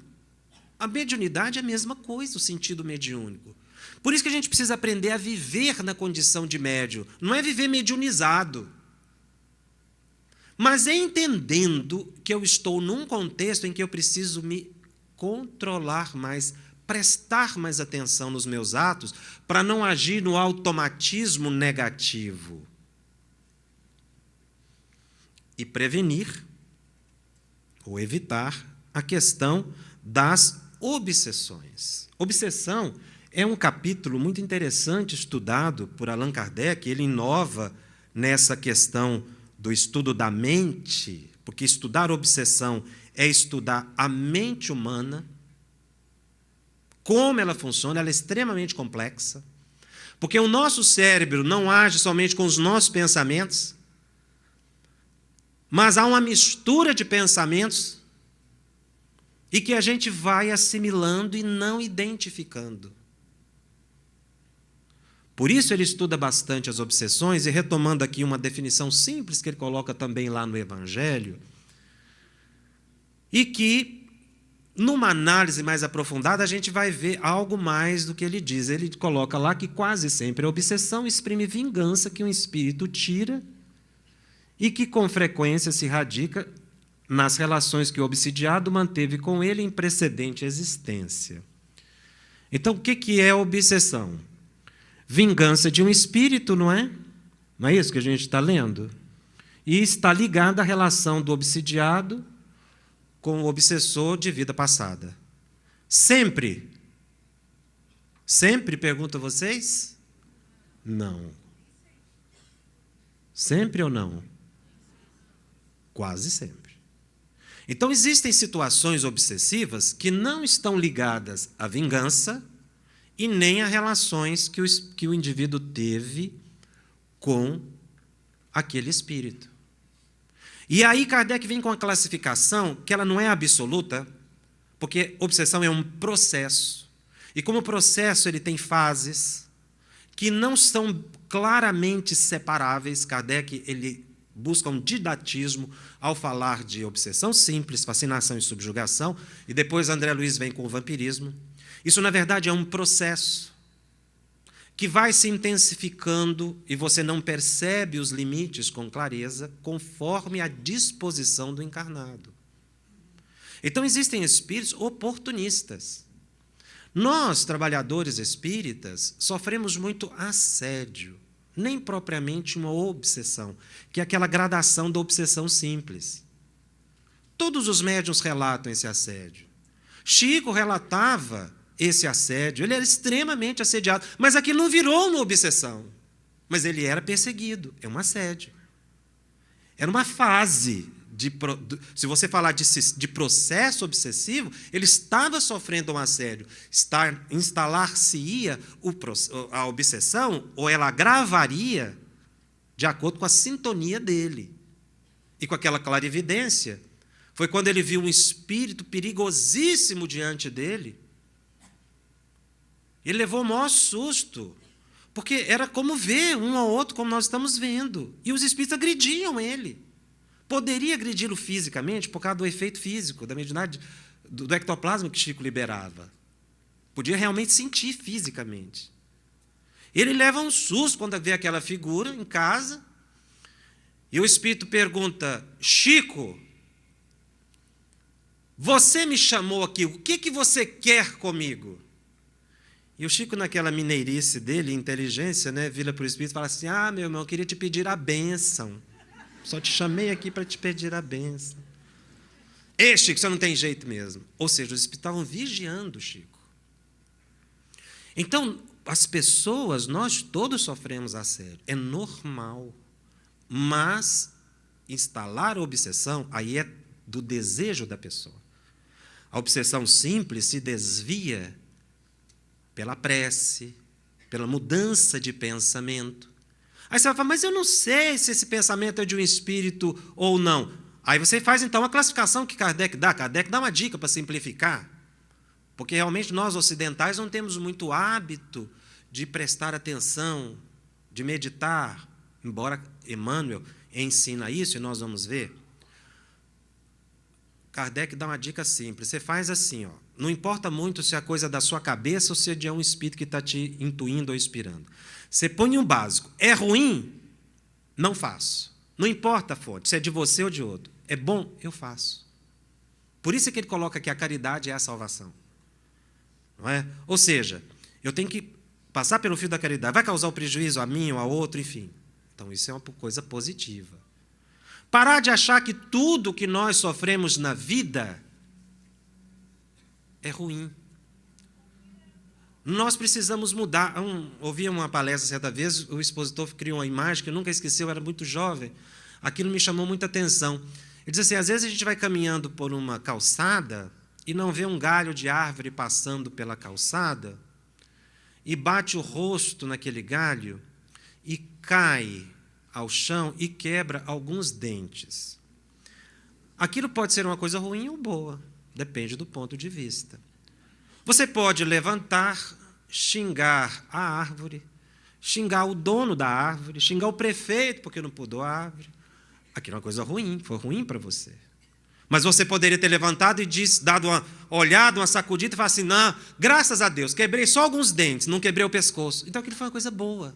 A mediunidade é a mesma coisa, o sentido mediúnico. Por isso que a gente precisa aprender a viver na condição de médium. Não é viver mediunizado, mas é entendendo que eu estou num contexto em que eu preciso me controlar mais, prestar mais atenção nos meus atos, para não agir no automatismo negativo. E prevenir, ou evitar, a questão das obsessões. Obsessão é um capítulo muito interessante estudado por Allan Kardec. Ele inova nessa questão do estudo da mente, porque estudar obsessão é estudar a mente humana, como ela funciona, ela é extremamente complexa, porque o nosso cérebro não age somente com os nossos pensamentos, mas há uma mistura de pensamentos e que a gente vai assimilando e não identificando. Por isso ele estuda bastante as obsessões, e retomando aqui uma definição simples que ele coloca também lá no Evangelho, e que, numa análise mais aprofundada, a gente vai ver algo mais do que ele diz. Ele coloca lá que quase sempre a obsessão exprime vingança que um espírito tira e que com frequência se radica nas relações que o obsidiado manteve com ele em precedente existência. Então, o que é obsessão? Vingança de um espírito, não é? Não é isso que a gente está lendo? E está ligada à relação do obsidiado com o obsessor de vida passada. Sempre. Sempre, pergunto a vocês? Não. Sempre ou não? Quase sempre. Então, existem situações obsessivas que não estão ligadas à vingança e nem a relações que o indivíduo teve com aquele espírito. E aí Kardec vem com a classificação que ela não é absoluta, porque obsessão é um processo. E como processo ele tem fases que não são claramente separáveis. Kardec ele busca um didatismo ao falar de obsessão simples, fascinação e subjugação, e depois André Luiz vem com o vampirismo. Isso, na verdade, é um processo que vai se intensificando e você não percebe os limites com clareza, conforme a disposição do encarnado. Então, existem espíritos oportunistas. Nós, trabalhadores espíritas, sofremos muito assédio, nem propriamente uma obsessão, que é aquela gradação da obsessão simples. Todos os médiuns relatam esse assédio. Chico relatava esse assédio, ele era extremamente assediado, mas aquilo não virou uma obsessão, mas ele era perseguido, é um assédio. Era uma fase, se você falar de processo obsessivo, ele estava sofrendo um assédio. Instalar-se-ia a obsessão, ou ela agravaria de acordo com a sintonia dele. E com aquela clarividência, foi quando ele viu um espírito perigosíssimo diante dele. Ele levou o maior susto, porque era como ver um ao outro, como nós estamos vendo. E os espíritos agrediam ele. Poderia agredi-lo fisicamente, por causa do efeito físico, da mediunidade, do ectoplasma que Chico liberava. Podia realmente sentir fisicamente. Ele leva um susto quando vê aquela figura em casa, e o espírito pergunta: Chico, você me chamou aqui, o que você quer comigo? E o Chico, naquela mineirice dele, inteligência, né, vira para o espírito e fala assim: ah, meu irmão, eu queria te pedir a bênção. Só te chamei aqui para te pedir a bênção. Ei, Chico, você não tem jeito mesmo. Ou seja, os espíritos estavam vigiando o Chico. Então, as pessoas, nós todos sofremos assédio. É normal. Mas instalar a obsessão, aí é do desejo da pessoa. A obsessão simples se desvia pela prece, pela mudança de pensamento. Aí você vai falar: mas eu não sei se esse pensamento é de um espírito ou não. Aí você faz, então, a classificação que Kardec dá. Kardec dá uma dica para simplificar, porque realmente nós ocidentais não temos muito hábito de prestar atenção, de meditar, embora Emmanuel ensina isso, e nós vamos ver. Kardec dá uma dica simples. Você faz assim, ó. Não importa muito se é coisa da sua cabeça ou se é de um espírito que está te intuindo ou inspirando. Você põe um básico. É ruim? Não faço. Não importa a fonte, se é de você ou de outro. É bom? Eu faço. Por isso é que ele coloca que a caridade é a salvação. Não é? Ou seja, eu tenho que passar pelo fio da caridade. Vai causar o prejuízo a mim ou a outro, enfim. Então, isso é uma coisa positiva. Parar de achar que tudo que nós sofremos na vida é ruim. Nós precisamos mudar. Ouvi uma palestra certa vez, o expositor criou uma imagem que eu nunca esqueci, eu era muito jovem. Aquilo me chamou muita atenção. Ele diz assim: às vezes a gente vai caminhando por uma calçada e não vê um galho de árvore passando pela calçada e bate o rosto naquele galho e cai ao chão e quebra alguns dentes. Aquilo pode ser uma coisa ruim ou boa. Depende do ponto de vista. Você pode levantar, xingar a árvore, xingar o dono da árvore, xingar o prefeito porque não podou a árvore. Aquilo é uma coisa ruim, foi ruim para você. Mas você poderia ter levantado e dado uma olhada, uma sacudida e falar assim, não, graças a Deus, quebrei só alguns dentes, não quebrei o pescoço. Então aquilo foi uma coisa boa.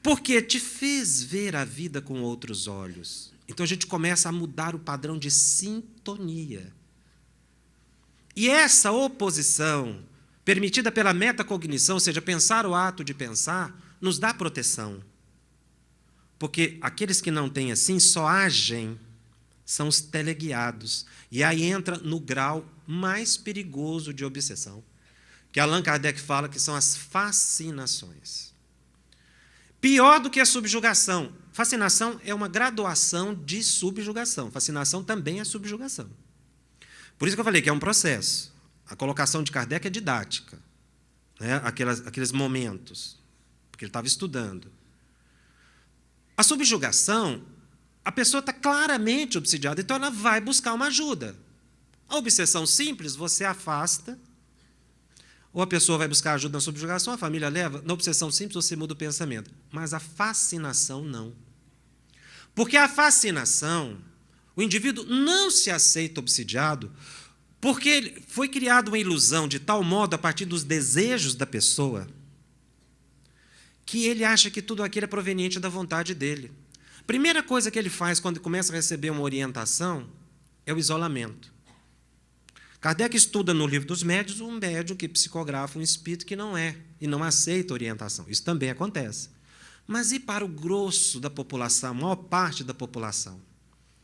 Porque te fez ver a vida com outros olhos. Então a gente começa a mudar o padrão de sintonia. E essa oposição, permitida pela metacognição, ou seja, pensar o ato de pensar, nos dá proteção. Porque aqueles que não têm assim só agem, são os teleguiados. E aí entra no grau mais perigoso de obsessão, que Allan Kardec fala que são as fascinações. Pior do que a subjugação. Fascinação é uma graduação de subjugação. Fascinação também é subjugação. Por isso que eu falei que é um processo. A colocação de Kardec é didática, né? Aqueles momentos, porque ele estava estudando. A subjugação, a pessoa está claramente obsidiada, então ela vai buscar uma ajuda. A obsessão simples, você afasta, ou a pessoa vai buscar ajuda na subjugação, a família leva. Na obsessão simples, você muda o pensamento. Mas a fascinação, não. Porque a fascinação, o indivíduo não se aceita obsidiado, porque foi criada uma ilusão de tal modo, a partir dos desejos da pessoa, que ele acha que tudo aquilo é proveniente da vontade dele. Primeira coisa que ele faz quando começa a receber uma orientação é o isolamento. Kardec estuda no Livro dos Médiuns um médium que psicografa um espírito que não é, e não aceita orientação. Isso também acontece. Mas e para o grosso da população, a maior parte da população?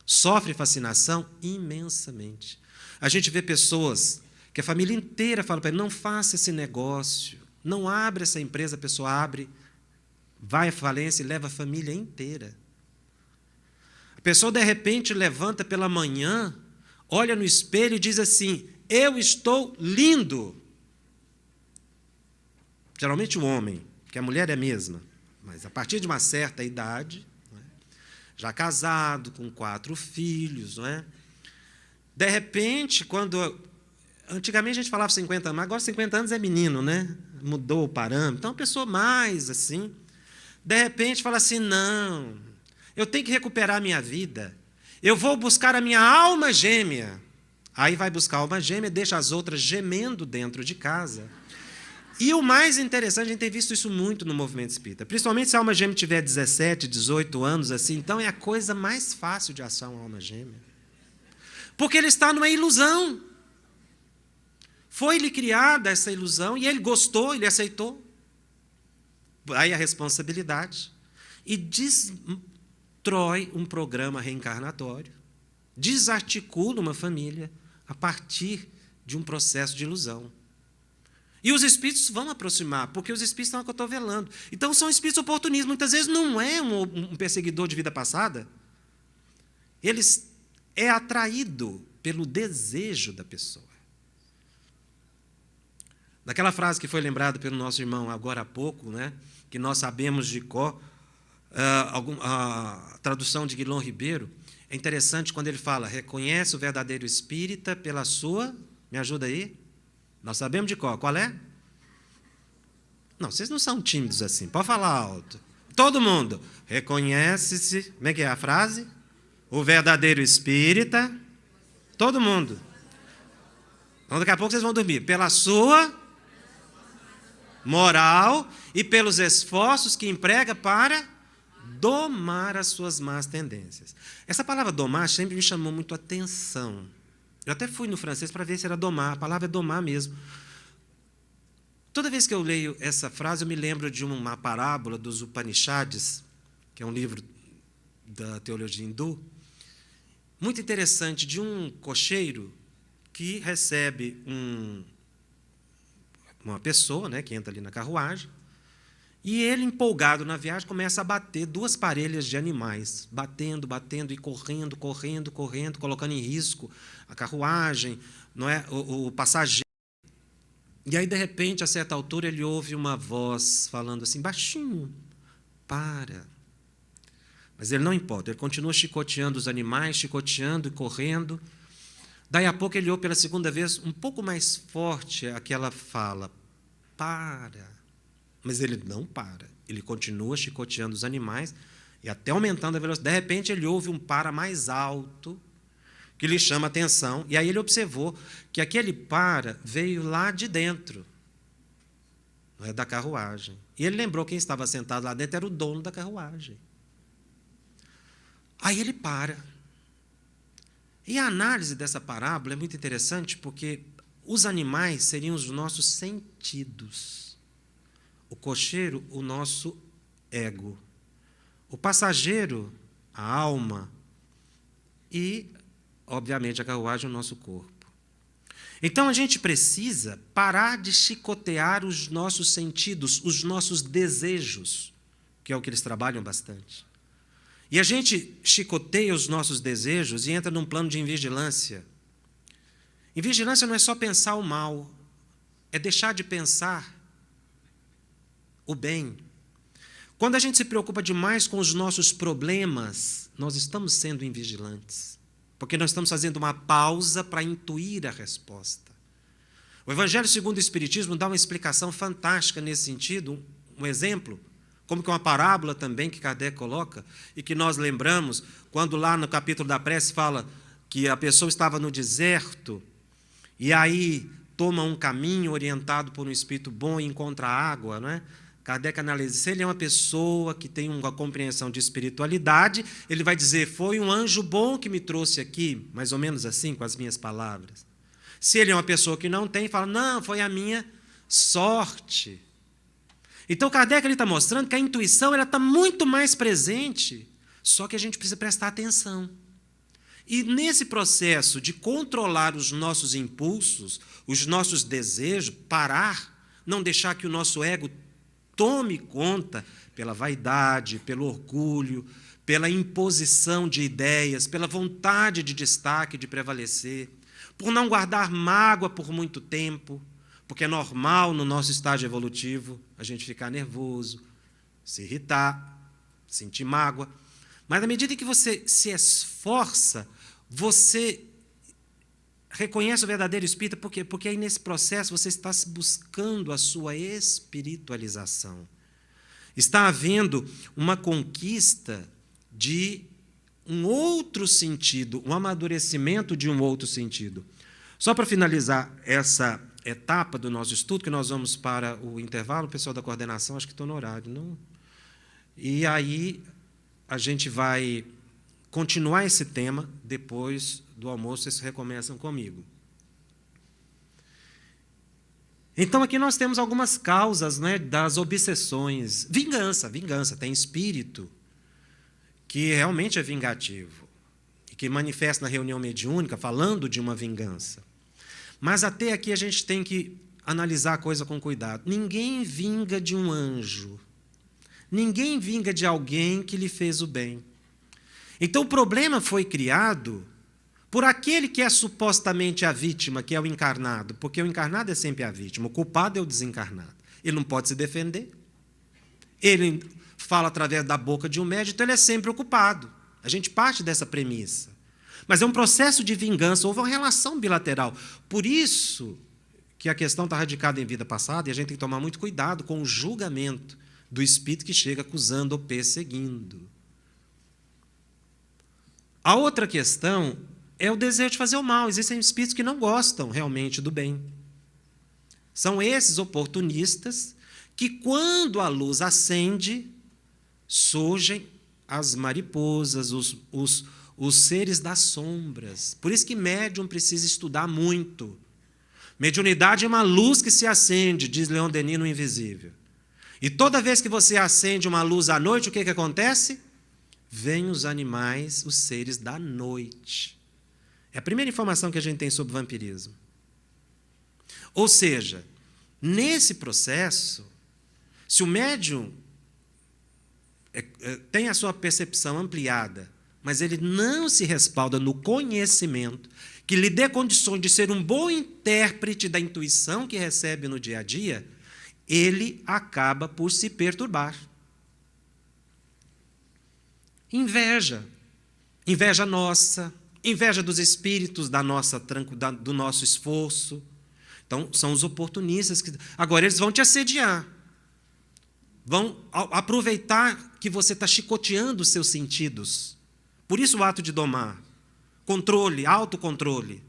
Sofre fascinação imensamente. A gente vê pessoas que a família inteira fala para ele, não faça esse negócio, não abra essa empresa, a pessoa abre, vai à falência e leva a família inteira. A pessoa, de repente, levanta pela manhã, olha no espelho e diz assim, eu estou lindo. Geralmente o homem, porque a mulher é a mesma, mas a partir de uma certa idade, não é? Já casado, com 4 filhos, não é? De repente, quando... Antigamente a gente falava 50 anos, mas agora 50 anos é menino, né? Mudou o parâmetro. Então, a pessoa mais assim, de repente fala assim, não, eu tenho que recuperar a minha vida, eu vou buscar a minha alma gêmea. Aí vai buscar a alma gêmea, deixa as outras gemendo dentro de casa. E o mais interessante, a gente tem visto isso muito no movimento espírita, principalmente se a alma gêmea tiver 17, 18 anos, assim, então é a coisa mais fácil de achar uma alma gêmea. Porque ele está numa ilusão. Foi-lhe criada essa ilusão e ele gostou, ele aceitou. Aí a responsabilidade. E destrói um programa reencarnatório, desarticula uma família a partir de um processo de ilusão. E os espíritos vão aproximar, porque os espíritos estão acotovelando. Então, são espíritos oportunistas. Muitas vezes não é um perseguidor de vida passada. Eles é atraído pelo desejo da pessoa. Daquela frase que foi lembrada pelo nosso irmão agora há pouco, né, que nós sabemos de cor, a tradução de Guilherme Ribeiro, é interessante quando ele fala, reconhece o verdadeiro espírita pela sua... Me ajuda aí? Nós sabemos de cor. Qual é? Não, vocês não são tímidos assim. Pode falar alto. Todo mundo. Reconhece-se... Como é que é a frase? O verdadeiro espírita. Todo mundo. Então, daqui a pouco vocês vão dormir. Pela sua moral e pelos esforços que emprega para domar as suas más tendências. Essa palavra domar sempre me chamou muito a atenção. Eu até fui no francês para ver se era domar. A palavra é domar mesmo. Toda vez que eu leio essa frase, eu me lembro de uma parábola dos Upanishads, que é um livro da teologia hindu, muito interessante, de um cocheiro que recebe uma pessoa, né, que entra ali na carruagem, e ele, empolgado na viagem, começa a bater 2 parelhas de animais, batendo e correndo, colocando em risco a carruagem, não é, o passageiro. E aí, de repente, a certa altura, ele ouve uma voz falando assim, baixinho, para. Mas ele não importa, ele continua chicoteando os animais, chicoteando e correndo. Daí a pouco ele ouve pela segunda vez, um pouco mais forte, aquela fala: para. Mas ele não para. Ele continua chicoteando os animais e até aumentando a velocidade. De repente ele ouve um para mais alto, que lhe chama a atenção. E aí ele observou que aquele para veio lá de dentro, não é, da carruagem. E ele lembrou quem estava sentado lá dentro era o dono da carruagem. Aí ele para. E a análise dessa parábola é muito interessante porque os animais seriam os nossos sentidos. O cocheiro, o nosso ego. O passageiro, a alma. E, obviamente, a carruagem, o nosso corpo. Então, a gente precisa parar de chicotear os nossos sentidos, os nossos desejos, que é o que eles trabalham bastante. E a gente chicoteia os nossos desejos e entra num plano de invigilância. Invigilância não é só pensar o mal, é deixar de pensar o bem. Quando a gente se preocupa demais com os nossos problemas, nós estamos sendo invigilantes, porque nós estamos fazendo uma pausa para intuir a resposta. O Evangelho segundo o Espiritismo dá uma explicação fantástica nesse sentido, um exemplo, como que uma parábola também que Kardec coloca, e que nós lembramos, quando lá no capítulo da prece fala que a pessoa estava no deserto, e aí toma um caminho orientado por um espírito bom e encontra água, não é? Kardec analisa, se ele é uma pessoa que tem uma compreensão de espiritualidade, ele vai dizer, foi um anjo bom que me trouxe aqui, mais ou menos assim, com as minhas palavras. Se ele é uma pessoa que não tem, fala, não, foi a minha sorte. Então, Kardec está mostrando que a intuição está muito mais presente, só que a gente precisa prestar atenção. E nesse processo de controlar os nossos impulsos, os nossos desejos, parar, não deixar que o nosso ego tome conta pela vaidade, pelo orgulho, pela imposição de ideias, pela vontade de destaque, de prevalecer, por não guardar mágoa por muito tempo, porque é normal no nosso estágio evolutivo a gente ficar nervoso, se irritar, sentir mágoa. Mas à medida que você se esforça, você reconhece o verdadeiro espírita, por quê? Porque aí nesse processo você está buscando a sua espiritualização. Está havendo uma conquista de um outro sentido, um amadurecimento de um outro sentido. Só para finalizar essa etapa do nosso estudo, que nós vamos para o intervalo, o pessoal da coordenação, acho que estou no horário, não? E aí a gente vai continuar esse tema, depois do almoço, vocês recomeçam comigo. Então, aqui nós temos algumas causas, né, das obsessões. Vingança, tem espírito que realmente é vingativo, e que manifesta na reunião mediúnica, falando de uma vingança. Mas até aqui a gente tem que analisar a coisa com cuidado. Ninguém vinga de um anjo. Ninguém vinga de alguém que lhe fez o bem. Então, o problema foi criado por aquele que é supostamente a vítima, que é o encarnado, porque o encarnado é sempre a vítima, o culpado é o desencarnado. Ele não pode se defender. Ele fala através da boca de um médium, então ele é sempre o culpado. A gente parte dessa premissa. Mas é um processo de vingança, houve uma relação bilateral. Por isso que a questão está radicada em vida passada, e a gente tem que tomar muito cuidado com o julgamento do espírito que chega acusando ou perseguindo. A outra questão é o desejo de fazer o mal. Existem espíritos que não gostam realmente do bem. São esses oportunistas que, quando a luz acende, surgem as mariposas, os seres das sombras. Por isso que médium precisa estudar muito. Mediunidade é uma luz que se acende, diz Leon Denis no Invisível. E toda vez que você acende uma luz à noite, o que acontece? Vêm os animais, os seres da noite. É a primeira informação que a gente tem sobre vampirismo. Ou seja, nesse processo, se o médium tem a sua percepção ampliada, mas ele não se respalda no conhecimento que lhe dê condições de ser um bom intérprete da intuição que recebe no dia a dia, ele acaba por se perturbar. Inveja nossa, inveja dos espíritos, do nosso esforço. Então, são os oportunistas que... Agora, eles vão te assediar. Vão aproveitar que você está chicoteando os seus sentidos. Por isso o ato de domar. Controle, autocontrole.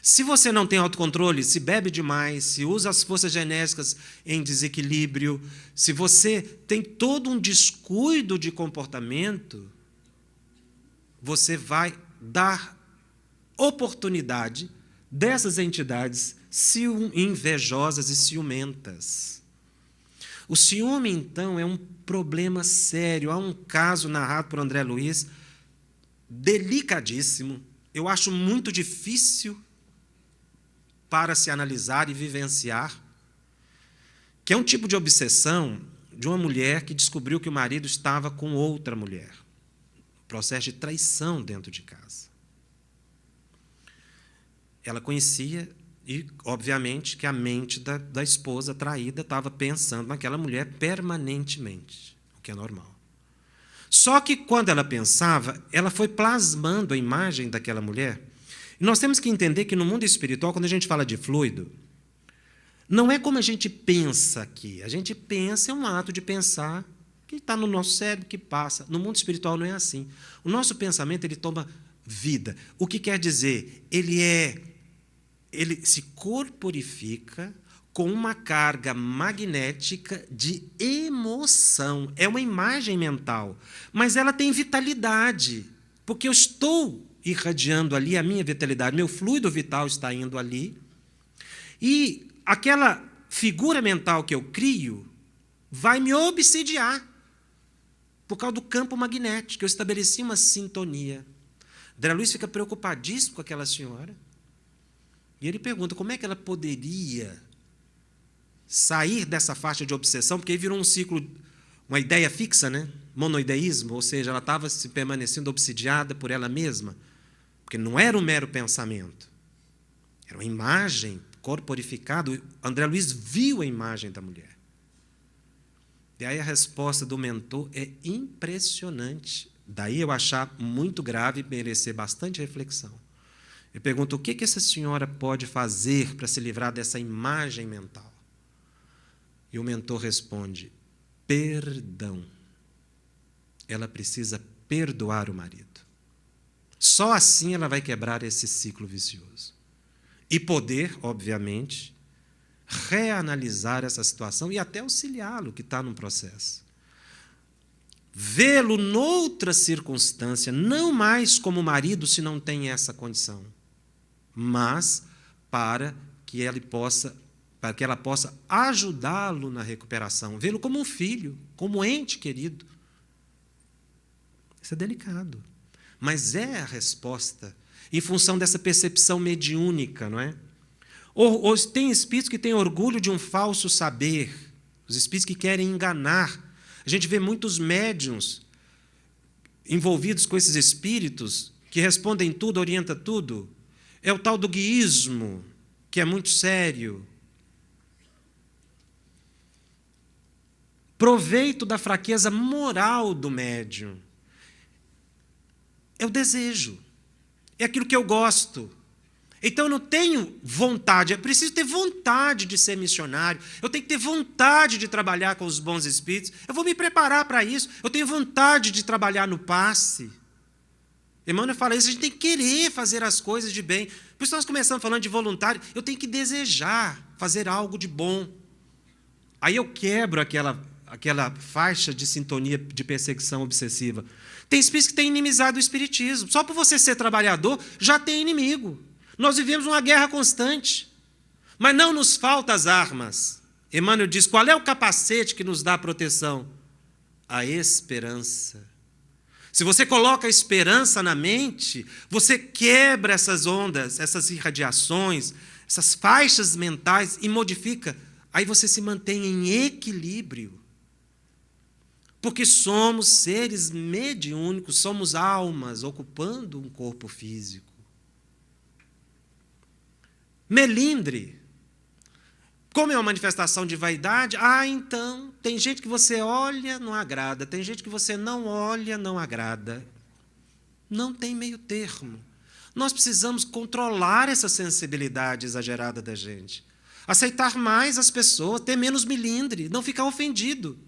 Se você não tem autocontrole, se bebe demais, se usa as forças genéticas em desequilíbrio, se você tem todo um descuido de comportamento, você vai dar oportunidade dessas entidades invejosas e ciumentas. O ciúme, então, é um problema sério. Há um caso narrado por André Luiz, delicadíssimo. Eu acho muito difícil para se analisar e vivenciar, que é um tipo de obsessão de uma mulher que descobriu que o marido estava com outra mulher. Processo de traição dentro de casa. Ela conhecia e, obviamente, que a mente da esposa traída estava pensando naquela mulher permanentemente, o que é normal. Só que, quando ela pensava, ela foi plasmando a imagem daquela mulher. E nós temos que entender que, no mundo espiritual, quando a gente fala de fluido, não é como a gente pensa aqui. A gente pensa, é um ato de pensar que está no nosso cérebro, que passa. No mundo espiritual não é assim. O nosso pensamento, ele toma vida. O que quer dizer? Ele se corporifica com uma carga magnética de emoção. É uma imagem mental, mas ela tem vitalidade, porque eu estou irradiando ali a minha vitalidade, meu fluido vital está indo ali, e aquela figura mental que eu crio vai me obsidiar, por causa do campo magnético. Eu estabeleci uma sintonia. André Luiz fica preocupadíssimo com aquela senhora, e ele pergunta como é que ela poderia sair dessa faixa de obsessão, porque aí virou um ciclo, uma ideia fixa, né? Monoideísmo, ou seja, ela estava se permanecendo obsidiada por ela mesma, porque não era um mero pensamento, era uma imagem corporificada. André Luiz viu a imagem da mulher. E aí a resposta do mentor é impressionante. Daí eu achar muito grave e merecer bastante reflexão. Eu pergunto, o que essa senhora pode fazer para se livrar dessa imagem mental? E o mentor responde, perdão. Ela precisa perdoar o marido. Só assim ela vai quebrar esse ciclo vicioso. E poder, obviamente, reanalisar essa situação e até auxiliá-lo, que está num processo. Vê-lo noutra circunstância, não mais como marido se não tem essa condição, mas para que ela possa ajudá-lo na recuperação, vê-lo como um filho, como um ente querido. Isso é delicado, mas é a resposta em função dessa percepção mediúnica, não é? Ou tem espíritos que têm orgulho de um falso saber, os espíritos que querem enganar. A gente vê muitos médiuns envolvidos com esses espíritos que respondem tudo, orientam tudo. É o tal do guiísmo, que é muito sério. Proveito da fraqueza moral do médium. É o desejo. É aquilo que eu gosto. Então eu não tenho vontade, é preciso ter vontade de ser missionário, eu tenho que ter vontade de trabalhar com os bons espíritos, eu vou me preparar para isso, eu tenho vontade de trabalhar no passe. Emmanuel fala isso, a gente tem que querer fazer as coisas de bem. Por isso nós começamos falando de voluntário, eu tenho que desejar fazer algo de bom. Aí eu quebro aquela faixa de sintonia de perseguição obsessiva. Tem espíritos que têm inimizade do espiritismo, só por você ser trabalhador, já tem inimigo. Nós vivemos uma guerra constante, mas não nos faltam as armas. Emmanuel diz, qual é o capacete que nos dá proteção? A esperança. Se você coloca a esperança na mente, você quebra essas ondas, essas irradiações, essas faixas mentais e modifica. Aí você se mantém em equilíbrio. Porque somos seres mediúnicos, somos almas ocupando um corpo físico. Melindre. Como é uma manifestação de vaidade, então, tem gente que você olha, não agrada, tem gente que você não olha, não agrada. Não tem meio termo. Nós precisamos controlar essa sensibilidade exagerada da gente. Aceitar mais as pessoas, ter menos melindre, não ficar ofendido.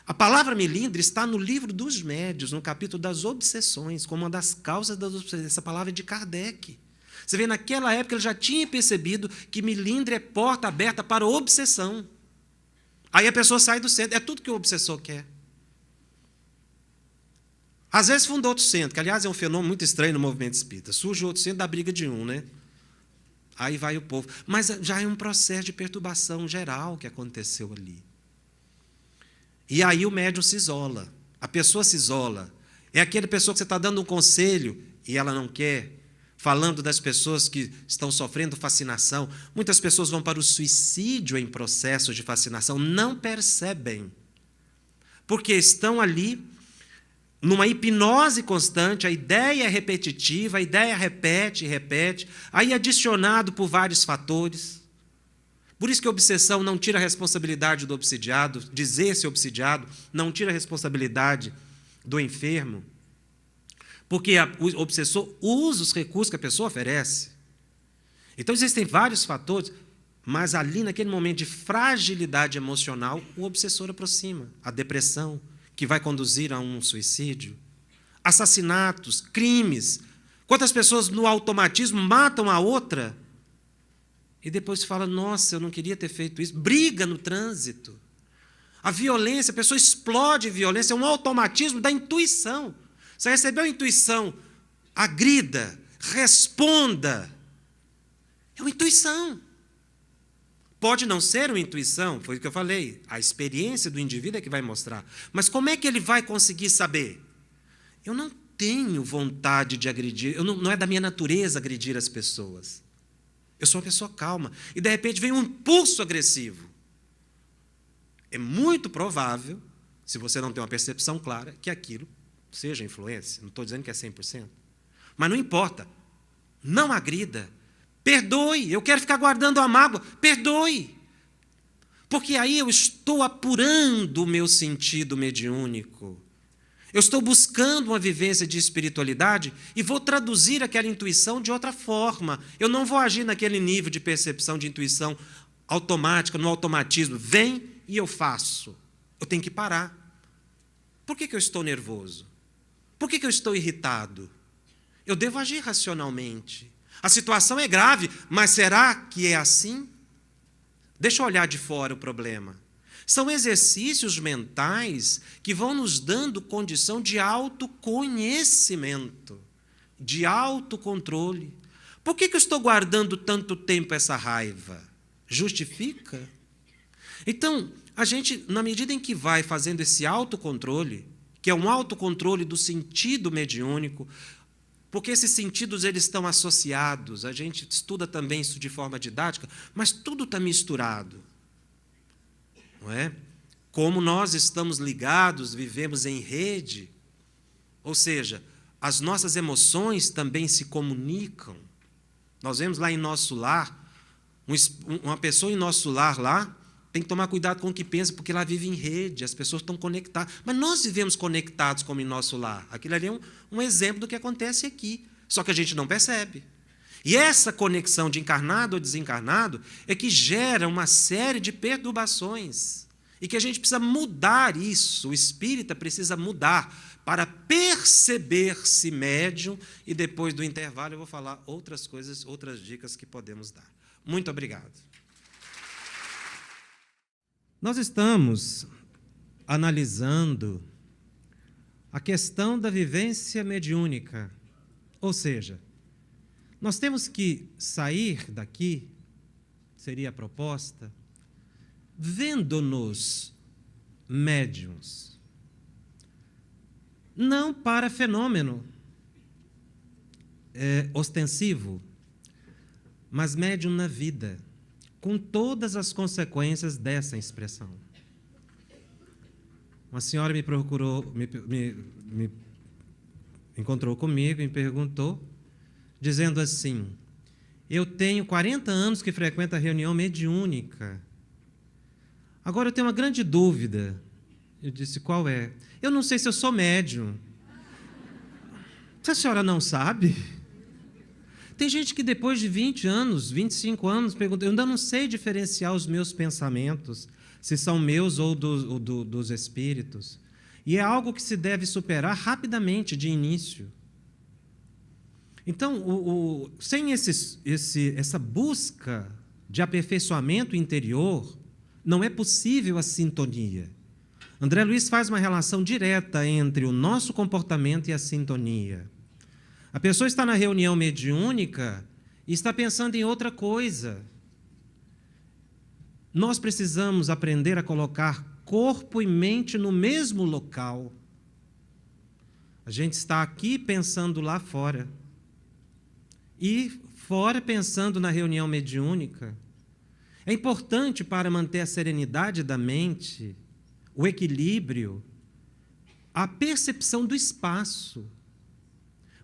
A palavra melindre está no livro dos Médiuns, no capítulo das obsessões, como uma das causas das obsessões. Essa palavra é de Kardec. Você vê, naquela época ele já tinha percebido que melindre é porta aberta para obsessão. Aí a pessoa sai do centro, é tudo que o obsessor quer. Às vezes funda outro centro, que aliás é um fenômeno muito estranho no movimento espírita. Surge outro centro da briga de um, né? Aí vai o povo. Mas já é um processo de perturbação geral que aconteceu ali. E aí o médium se isola. A pessoa se isola. É aquela pessoa que você está dando um conselho e ela não quer. Falando das pessoas que estão sofrendo fascinação. Muitas pessoas vão para o suicídio em processos de fascinação. Não percebem. Porque estão ali numa hipnose constante, a ideia é repetitiva, a ideia repete e repete, aí adicionado por vários fatores. Por isso que a obsessão não tira a responsabilidade do obsidiado, dizer-se obsidiado, não tira a responsabilidade do enfermo, porque o obsessor usa os recursos que a pessoa oferece. Então existem vários fatores, mas ali naquele momento de fragilidade emocional, o obsessor aproxima a depressão, que vai conduzir a um suicídio, assassinatos, crimes. Quantas pessoas no automatismo matam a outra e depois fala, nossa, eu não queria ter feito isso. Briga no trânsito. A violência, a pessoa explode em violência, é um automatismo da intuição. Você recebeu a intuição, agrida, responda. É uma intuição. Pode não ser uma intuição, foi o que eu falei, a experiência do indivíduo é que vai mostrar. Mas como é que ele vai conseguir saber? Eu não tenho vontade de agredir, não é da minha natureza agredir as pessoas. Eu sou uma pessoa calma. E, de repente, vem um impulso agressivo. É muito provável, se você não tem uma percepção clara, que aquilo seja influência. Não estou dizendo que é 100%. Mas não importa. Não agrida. Perdoe, eu quero ficar guardando a mágoa. Perdoe. Porque aí eu estou apurando o meu sentido mediúnico. Eu estou buscando uma vivência de espiritualidade e vou traduzir aquela intuição de outra forma. Eu não vou agir naquele nível de percepção, de intuição automática, no automatismo. Vem e eu faço. Eu tenho que parar. Por que eu estou nervoso? Por que eu estou irritado? Eu devo agir racionalmente. A situação é grave, mas será que é assim? Deixa eu olhar de fora o problema. São exercícios mentais que vão nos dando condição de autoconhecimento, de autocontrole. Por que eu estou guardando tanto tempo essa raiva? Justifica? Então, a gente, na medida em que vai fazendo esse autocontrole, que é um autocontrole do sentido mediúnico, porque esses sentidos eles estão associados, a gente estuda também isso de forma didática, mas tudo está misturado. Não é? Como nós estamos ligados, vivemos em rede, ou seja, as nossas emoções também se comunicam. Nós vemos lá em nosso lar, uma pessoa em nosso lar lá, tem que tomar cuidado com o que pensa, porque lá vive em rede, as pessoas estão conectadas. Mas nós vivemos conectados como em nosso lar. Aquilo ali é um exemplo do que acontece aqui, só que a gente não percebe. E essa conexão de encarnado ou desencarnado é que gera uma série de perturbações. E que a gente precisa mudar isso, o espírita precisa mudar para perceber-se médium, e depois do intervalo eu vou falar outras coisas, outras dicas que podemos dar. Muito obrigado. Nós estamos analisando a questão da vivência mediúnica, ou seja, nós temos que sair daqui, seria a proposta, vendo-nos médiuns, não para fenômeno ostensivo, mas médium na vida, com todas as consequências dessa expressão. Uma senhora me procurou, me encontrou comigo e me perguntou, dizendo assim, eu tenho 40 anos que frequento a reunião mediúnica. Agora eu tenho uma grande dúvida. Eu disse, qual é? Eu não sei se eu sou médium. Se a senhora não sabe, Tem gente que depois de 20 anos, 25 anos, pergunta, eu ainda não sei diferenciar os meus pensamentos, se são meus ou dos espíritos. E é algo que se deve superar rapidamente, de início. Então, sem essa busca de aperfeiçoamento interior, não é possível a sintonia. André Luiz faz uma relação direta entre o nosso comportamento e a sintonia. A pessoa está na reunião mediúnica e está pensando em outra coisa. Nós precisamos aprender a colocar corpo e mente no mesmo local. A gente está aqui pensando lá fora. E fora pensando na reunião mediúnica. É importante para manter a serenidade da mente, o equilíbrio, a percepção do espaço.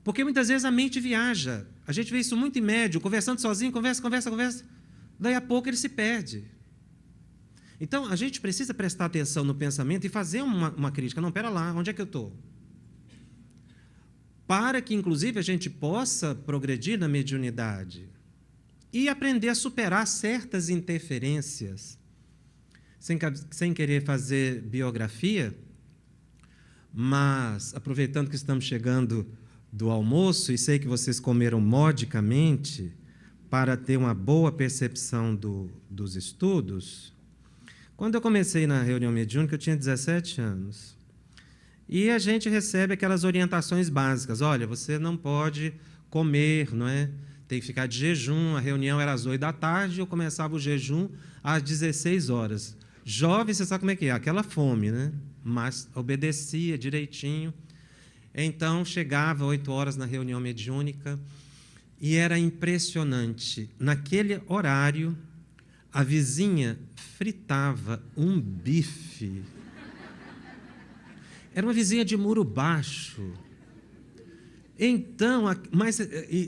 Porque muitas vezes a mente viaja. A gente vê isso muito em médium, conversando sozinho, conversa. Daí a pouco ele se perde. Então, a gente precisa prestar atenção no pensamento e fazer uma crítica. Não, espera lá, onde é que eu estou? Para que, inclusive, a gente possa progredir na mediunidade e aprender a superar certas interferências. Sem querer fazer biografia, mas, aproveitando que estamos chegando do almoço, e sei que vocês comeram modicamente, para ter uma boa percepção dos estudos, quando eu comecei na reunião mediúnica, eu tinha 17 anos. E a gente recebe aquelas orientações básicas. Olha, você não pode comer, não é? Tem que ficar de jejum. A reunião era às 8 da tarde, eu começava o jejum às 16 horas. Jovem, você sabe como é que é? Aquela fome, né? Mas obedecia direitinho. Então, chegava 8 horas na reunião mediúnica e era impressionante. Naquele horário, a vizinha fritava um bife. Era uma vizinha de muro baixo. Então, mas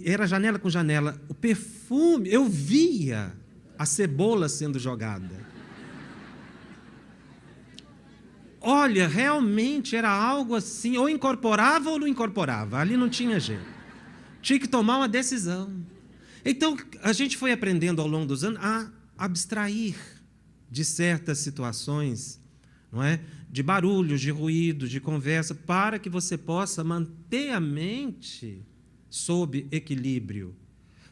era janela com janela. O perfume, eu via a cebola sendo jogada. Olha, realmente era algo assim, ou incorporava ou não incorporava. Ali não tinha jeito. Tinha que tomar uma decisão. Então, a gente foi aprendendo ao longo dos anos a abstrair de certas situações, não é? De barulhos, de ruídos, de conversa, para que você possa manter a mente sob equilíbrio.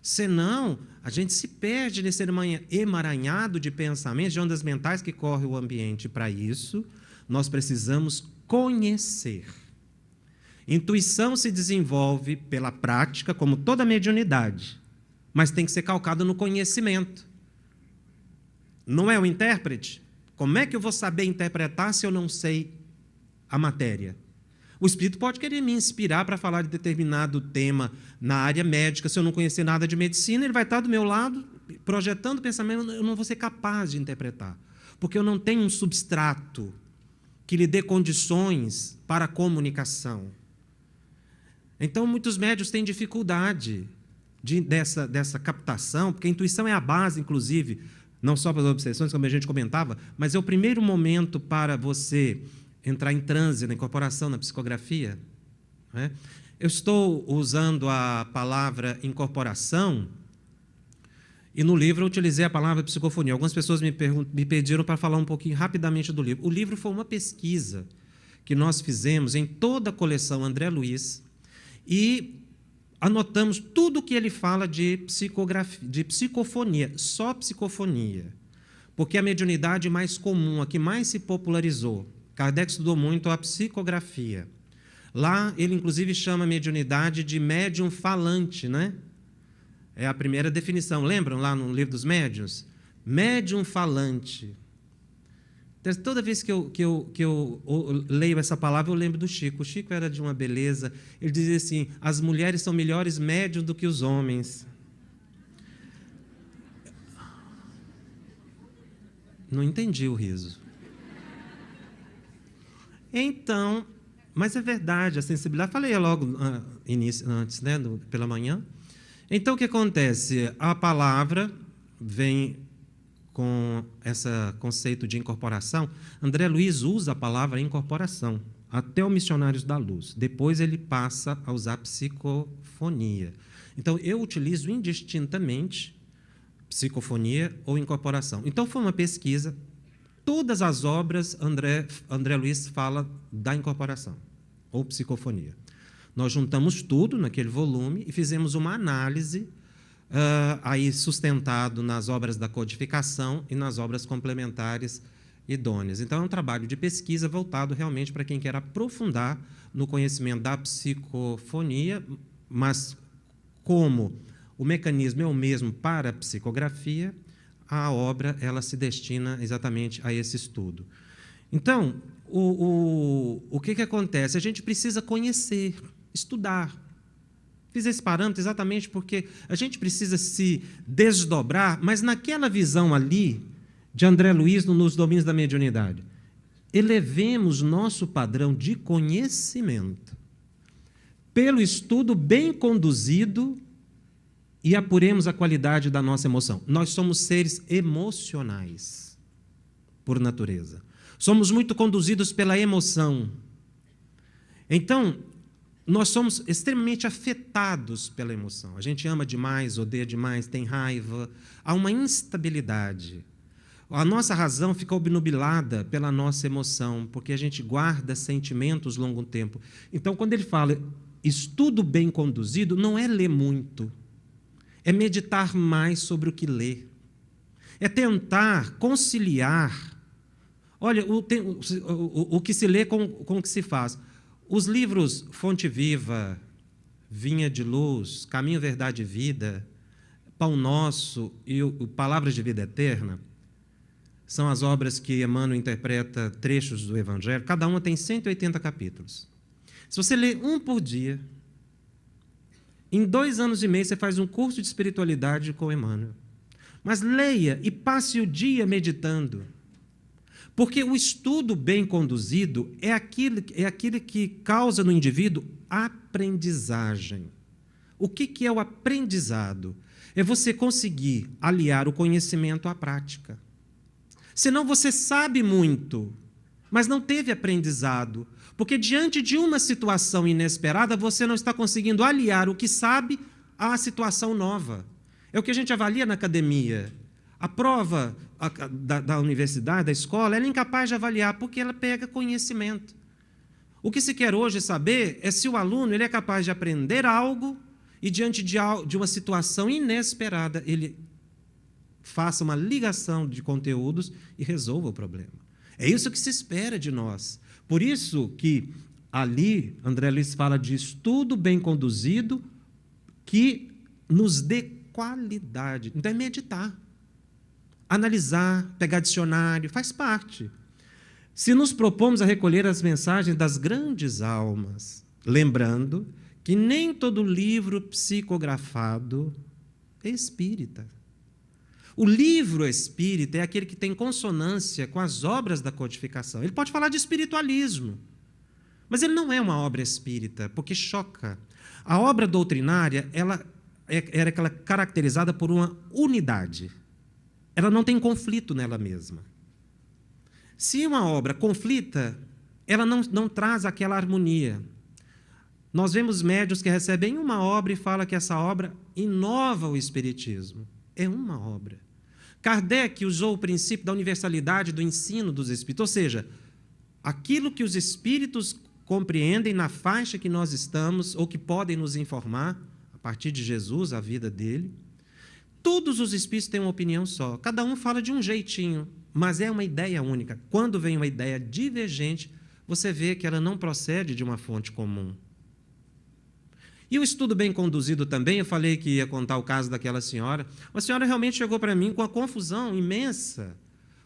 Senão, a gente se perde nesse emaranhado de pensamentos, de ondas mentais que corre o ambiente. Para isso, nós precisamos conhecer. Intuição se desenvolve pela prática, como toda mediunidade, mas tem que ser calcada no conhecimento. Não é o intérprete? Como é que eu vou saber interpretar se eu não sei a matéria? O espírito pode querer me inspirar para falar de determinado tema na área médica. Se eu não conhecer nada de medicina, ele vai estar do meu lado, projetando o pensamento, eu não vou ser capaz de interpretar, porque eu não tenho um substrato que lhe dê condições para a comunicação. Então, muitos médiuns têm dificuldade dessa captação, porque a intuição é a base, inclusive, não só para as obsessões, como a gente comentava, mas é o primeiro momento para você entrar em transe, na incorporação, na psicografia. Não é? Eu estou usando a palavra incorporação, e no livro eu utilizei a palavra psicofonia. Algumas pessoas me pediram para falar um pouquinho rapidamente do livro. O livro foi uma pesquisa que nós fizemos em toda a coleção André Luiz, e anotamos tudo o que ele fala de psicofonia, só psicofonia, porque é a mediunidade mais comum, a que mais se popularizou. Kardec estudou muito a psicografia. Lá, ele, inclusive, chama a mediunidade de médium falante, né? É a primeira definição. Lembram lá no livro dos médiuns? Médium falante. Toda vez que eu leio essa palavra, eu lembro do Chico. O Chico era de uma beleza. Ele dizia assim, as mulheres são melhores médiums do que os homens. Não entendi o riso. Então, mas é verdade, a sensibilidade. Falei logo antes, né, pela manhã. Então, o que acontece? A palavra vem com esse conceito de incorporação. André Luiz usa a palavra incorporação, até o Missionários da Luz. Depois ele passa a usar psicofonia. Então, eu utilizo indistintamente psicofonia ou incorporação. Então, foi uma pesquisa. Todas as obras, André Luiz fala da incorporação ou psicofonia. Nós juntamos tudo naquele volume e fizemos uma análise aí sustentado nas obras da codificação e nas obras complementares idôneas. Então, é um trabalho de pesquisa voltado realmente para quem quer aprofundar no conhecimento da psicofonia, mas como o mecanismo é o mesmo para a psicografia, a obra ela se destina exatamente a esse estudo. Então, o que acontece? A gente precisa conhecer, estudar. Fiz esse parâmetro exatamente porque a gente precisa se desdobrar, mas naquela visão ali de André Luiz nos domínios da mediunidade. Elevemos nosso padrão de conhecimento pelo estudo bem conduzido e apuremos a qualidade da nossa emoção. Nós somos seres emocionais, por natureza. Somos muito conduzidos pela emoção. Então, nós somos extremamente afetados pela emoção. A gente ama demais, odeia demais, tem raiva. Há uma instabilidade. A nossa razão fica obnubilada pela nossa emoção, porque a gente guarda sentimentos longo tempo. Então, quando ele fala estudo bem conduzido, não é ler muito. É meditar mais sobre o que lê. É tentar conciliar. Olha, o que se lê com o que se faz. Os livros Fonte Viva, Vinha de Luz, Caminho, Verdade e Vida, Pão Nosso e o Palavras de Vida Eterna, são as obras que Emmanuel interpreta trechos do Evangelho. Cada uma tem 180 capítulos. Se você lê um por dia, em 2 anos e meio você faz um curso de espiritualidade com Emmanuel. Mas leia e passe o dia meditando. Porque o estudo bem conduzido é aquele que causa no indivíduo aprendizagem. O que é o aprendizado? É você conseguir aliar o conhecimento à prática. Senão você sabe muito, mas não teve aprendizado. Porque diante de uma situação inesperada, você não está conseguindo aliar o que sabe à situação nova. É o que a gente avalia na academia. A prova da universidade, da escola, ela é incapaz de avaliar, porque ela pega conhecimento. O que se quer hoje saber é se o aluno ele é capaz de aprender algo e, diante de uma situação inesperada, ele faça uma ligação de conteúdos e resolva o problema. É isso que se espera de nós. Por isso que ali André Luiz fala de estudo bem conduzido que nos dê qualidade. Então é meditar, analisar, pegar dicionário, faz parte. Se nos propomos a recolher as mensagens das grandes almas, lembrando que nem todo livro psicografado é espírita. O livro espírita é aquele que tem consonância com as obras da codificação. Ele pode falar de espiritualismo, mas ele não é uma obra espírita, porque choca. A obra doutrinária era aquela caracterizada por uma unidade. Ela não tem conflito nela mesma. Se uma obra conflita, ela não traz aquela harmonia. Nós vemos médiuns que recebem uma obra e falam que essa obra inova o espiritismo. É uma obra. Kardec usou o princípio da universalidade do ensino dos espíritos, ou seja, aquilo que os espíritos compreendem na faixa que nós estamos, ou que podem nos informar, a partir de Jesus, a vida dele. Todos os espíritos têm uma opinião só, cada um fala de um jeitinho, mas é uma ideia única. Quando vem uma ideia divergente, você vê que ela não procede de uma fonte comum. E o estudo bem conduzido também, eu falei que ia contar o caso daquela senhora. A senhora realmente chegou para mim com uma confusão imensa,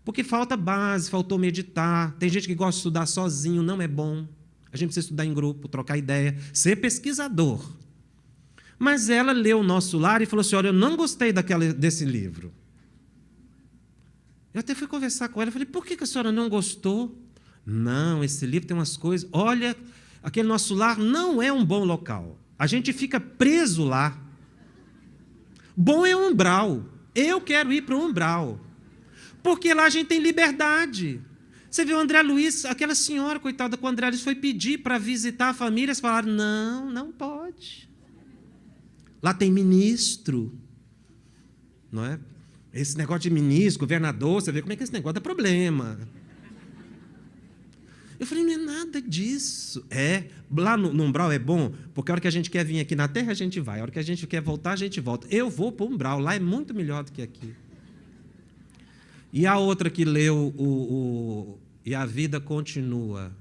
porque falta base, faltou meditar. Tem gente que gosta de estudar sozinho, não é bom. A gente precisa estudar em grupo, trocar ideia, ser pesquisador. Mas ela leu o Nosso Lar e falou assim, olha, eu não gostei desse livro. Eu até fui conversar com ela, falei, por que a senhora não gostou? Não, esse livro tem umas coisas... Olha, aquele Nosso Lar não é um bom local. A gente fica preso lá. Bom é o umbral. Eu quero ir para o umbral. Porque lá a gente tem liberdade. Você viu o André Luiz, aquela senhora, coitada, quando o André Luiz foi pedir para visitar a família, eles falaram, não pode. Lá tem ministro, não é? Esse negócio de ministro, governador, você vê como é que esse negócio dá problema. Eu falei, não é nada disso. Lá no umbral é bom, porque a hora que a gente quer vir aqui na terra, a gente vai. A hora que a gente quer voltar, a gente volta. Eu vou para o umbral, lá é muito melhor do que aqui. E a outra que leu E a Vida Continua.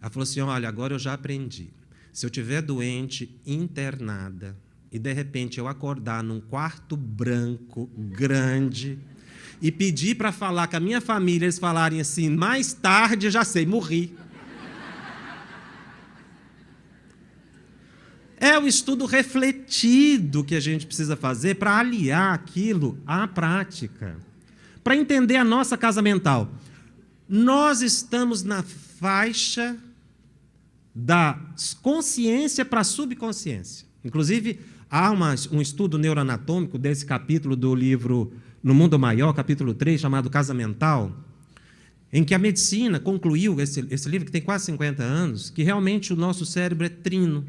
Ela falou assim, olha, agora eu já aprendi. Se eu estiver doente, internada, e de repente eu acordar num quarto branco, grande, e pedir para falar com a minha família, eles falarem assim, mais tarde, já sei, morri. É o estudo refletido que a gente precisa fazer para aliar aquilo à prática, para entender a nossa casa mental. Nós estamos na faixa da consciência para a subconsciência. Inclusive, há um estudo neuroanatômico desse capítulo do livro No Mundo Maior, capítulo 3, chamado Casa Mental, em que a medicina concluiu, esse livro que tem quase 50 anos, que realmente o nosso cérebro é trino.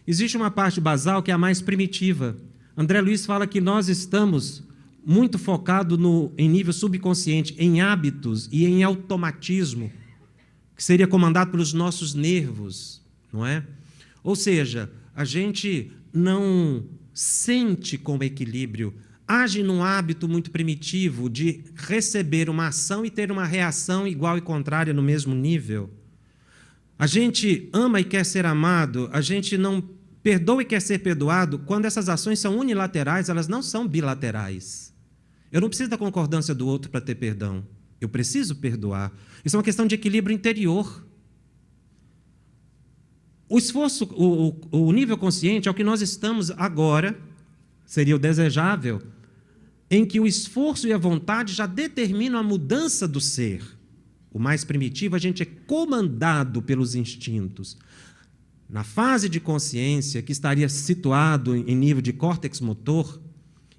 Existe uma parte basal que é a mais primitiva. André Luiz fala que nós estamos muito focados em nível subconsciente, em hábitos e em automatismo, que seria comandado pelos nossos nervos, não é? Ou seja, a gente não sente com equilíbrio, age num hábito muito primitivo de receber uma ação e ter uma reação igual e contrária no mesmo nível. A gente ama e quer ser amado, a gente não perdoa e quer ser perdoado quando essas ações são unilaterais, elas não são bilaterais. Eu não preciso da concordância do outro para ter perdão. Eu preciso perdoar. Isso é uma questão de equilíbrio interior. O esforço, o nível consciente é o que nós estamos agora, seria o desejável, em que o esforço e a vontade já determinam a mudança do ser. O mais primitivo, a gente é comandado pelos instintos. Na fase de consciência, que estaria situado em nível de córtex motor,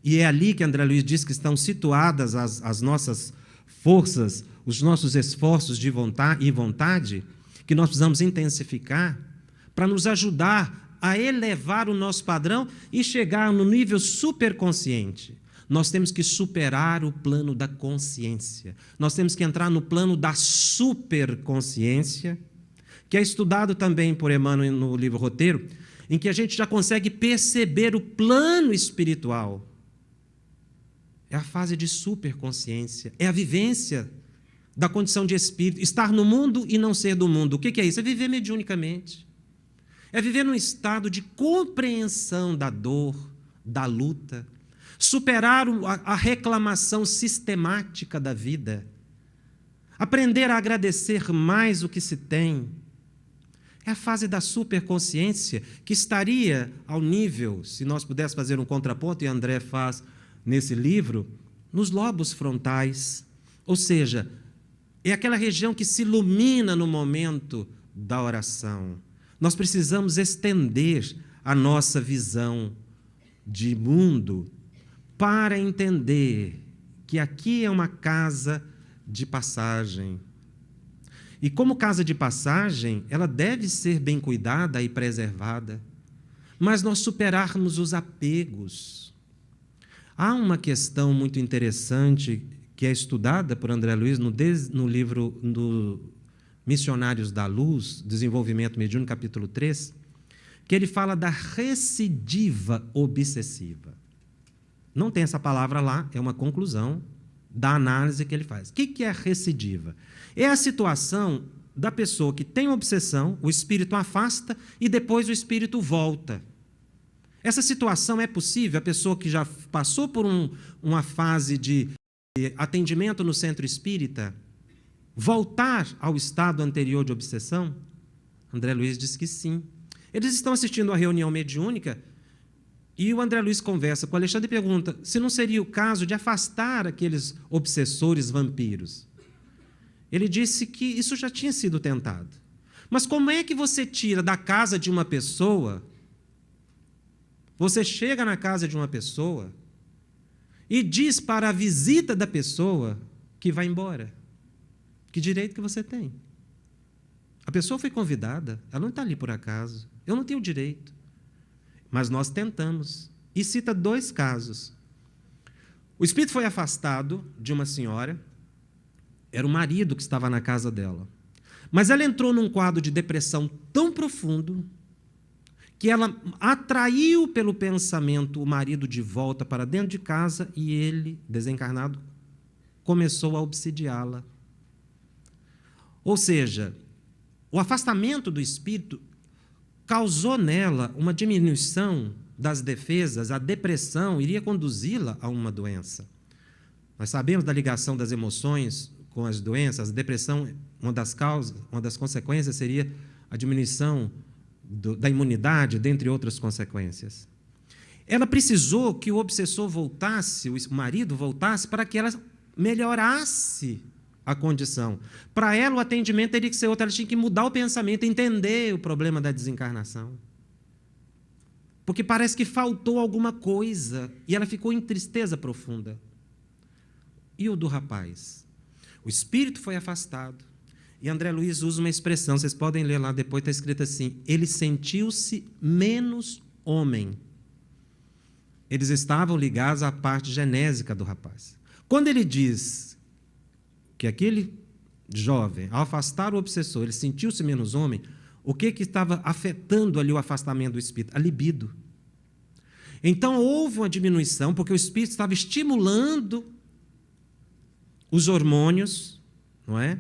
e é ali que André Luiz diz que estão situadas as nossas forças, os nossos esforços de vontade, que nós precisamos intensificar para nos ajudar a elevar o nosso padrão e chegar no nível superconsciente. Nós temos que superar o plano da consciência. Nós temos que entrar no plano da superconsciência, que é estudado também por Emmanuel no livro Roteiro, em que a gente já consegue perceber o plano espiritual. É a fase de superconsciência, é a vivência da condição de espírito, estar no mundo e não ser do mundo. O que é isso? É viver mediunicamente. É viver num estado de compreensão da dor, da luta, superar a reclamação sistemática da vida, aprender a agradecer mais o que se tem. É a fase da superconsciência que estaria ao nível, se nós pudéssemos fazer um contraponto, e André faz nesse livro, nos lobos frontais. Ou seja, é aquela região que se ilumina no momento da oração. Nós precisamos estender a nossa visão de mundo para entender que aqui é uma casa de passagem. E como casa de passagem, ela deve ser bem cuidada e preservada, mas nós superarmos os apegos. Há uma questão muito interessante que é estudada por André Luiz no livro do Missionários da Luz, Desenvolvimento Mediúnico, capítulo 3, que ele fala da recidiva obsessiva. Não tem essa palavra lá, é uma conclusão da análise que ele faz. O que é recidiva? É a situação da pessoa que tem obsessão, o espírito afasta e depois o espírito volta. Essa situação é possível? A pessoa que já passou por uma fase de atendimento no centro espírita, voltar ao estado anterior de obsessão? André Luiz diz que sim. Eles estão assistindo a reunião mediúnica e o André Luiz conversa com o Alexandre e pergunta se não seria o caso de afastar aqueles obsessores vampiros. Ele disse que isso já tinha sido tentado. Mas como é que você tira da casa de uma pessoa, você chega na casa de uma pessoa e diz para a visita da pessoa que vai embora? Que direito que você tem? A pessoa foi convidada, ela não está ali por acaso. Eu não tenho direito. mas nós tentamos. E cita 2 casos. O espírito foi afastado de uma senhora, era o marido que estava na casa dela. Mas ela entrou num quadro de depressão tão profundo que ela atraiu pelo pensamento o marido de volta para dentro de casa e ele, desencarnado, começou a obsidiá-la. Ou seja, o afastamento do espírito causou nela uma diminuição das defesas, a depressão iria conduzi-la a uma doença. Nós sabemos da ligação das emoções com as doenças, a depressão, uma das causas, uma das consequências seria a diminuição da imunidade, dentre outras consequências. Ela precisou que o obsessor voltasse, o marido voltasse, para que ela melhorasse a condição. Para ela, o atendimento teria que ser outro, ela tinha que mudar o pensamento, entender o problema da desencarnação. Porque parece que faltou alguma coisa, e ela ficou em tristeza profunda. E o do rapaz? O espírito foi afastado, e André Luiz usa uma expressão, vocês podem ler lá depois, está escrito assim, ele sentiu-se menos homem. Eles estavam ligados à parte genésica do rapaz. Quando ele diz que aquele jovem, ao afastar o obsessor, ele sentiu-se menos homem, o que estava afetando ali o afastamento do espírito? A libido. Então, houve uma diminuição, porque o espírito estava estimulando os hormônios, não é?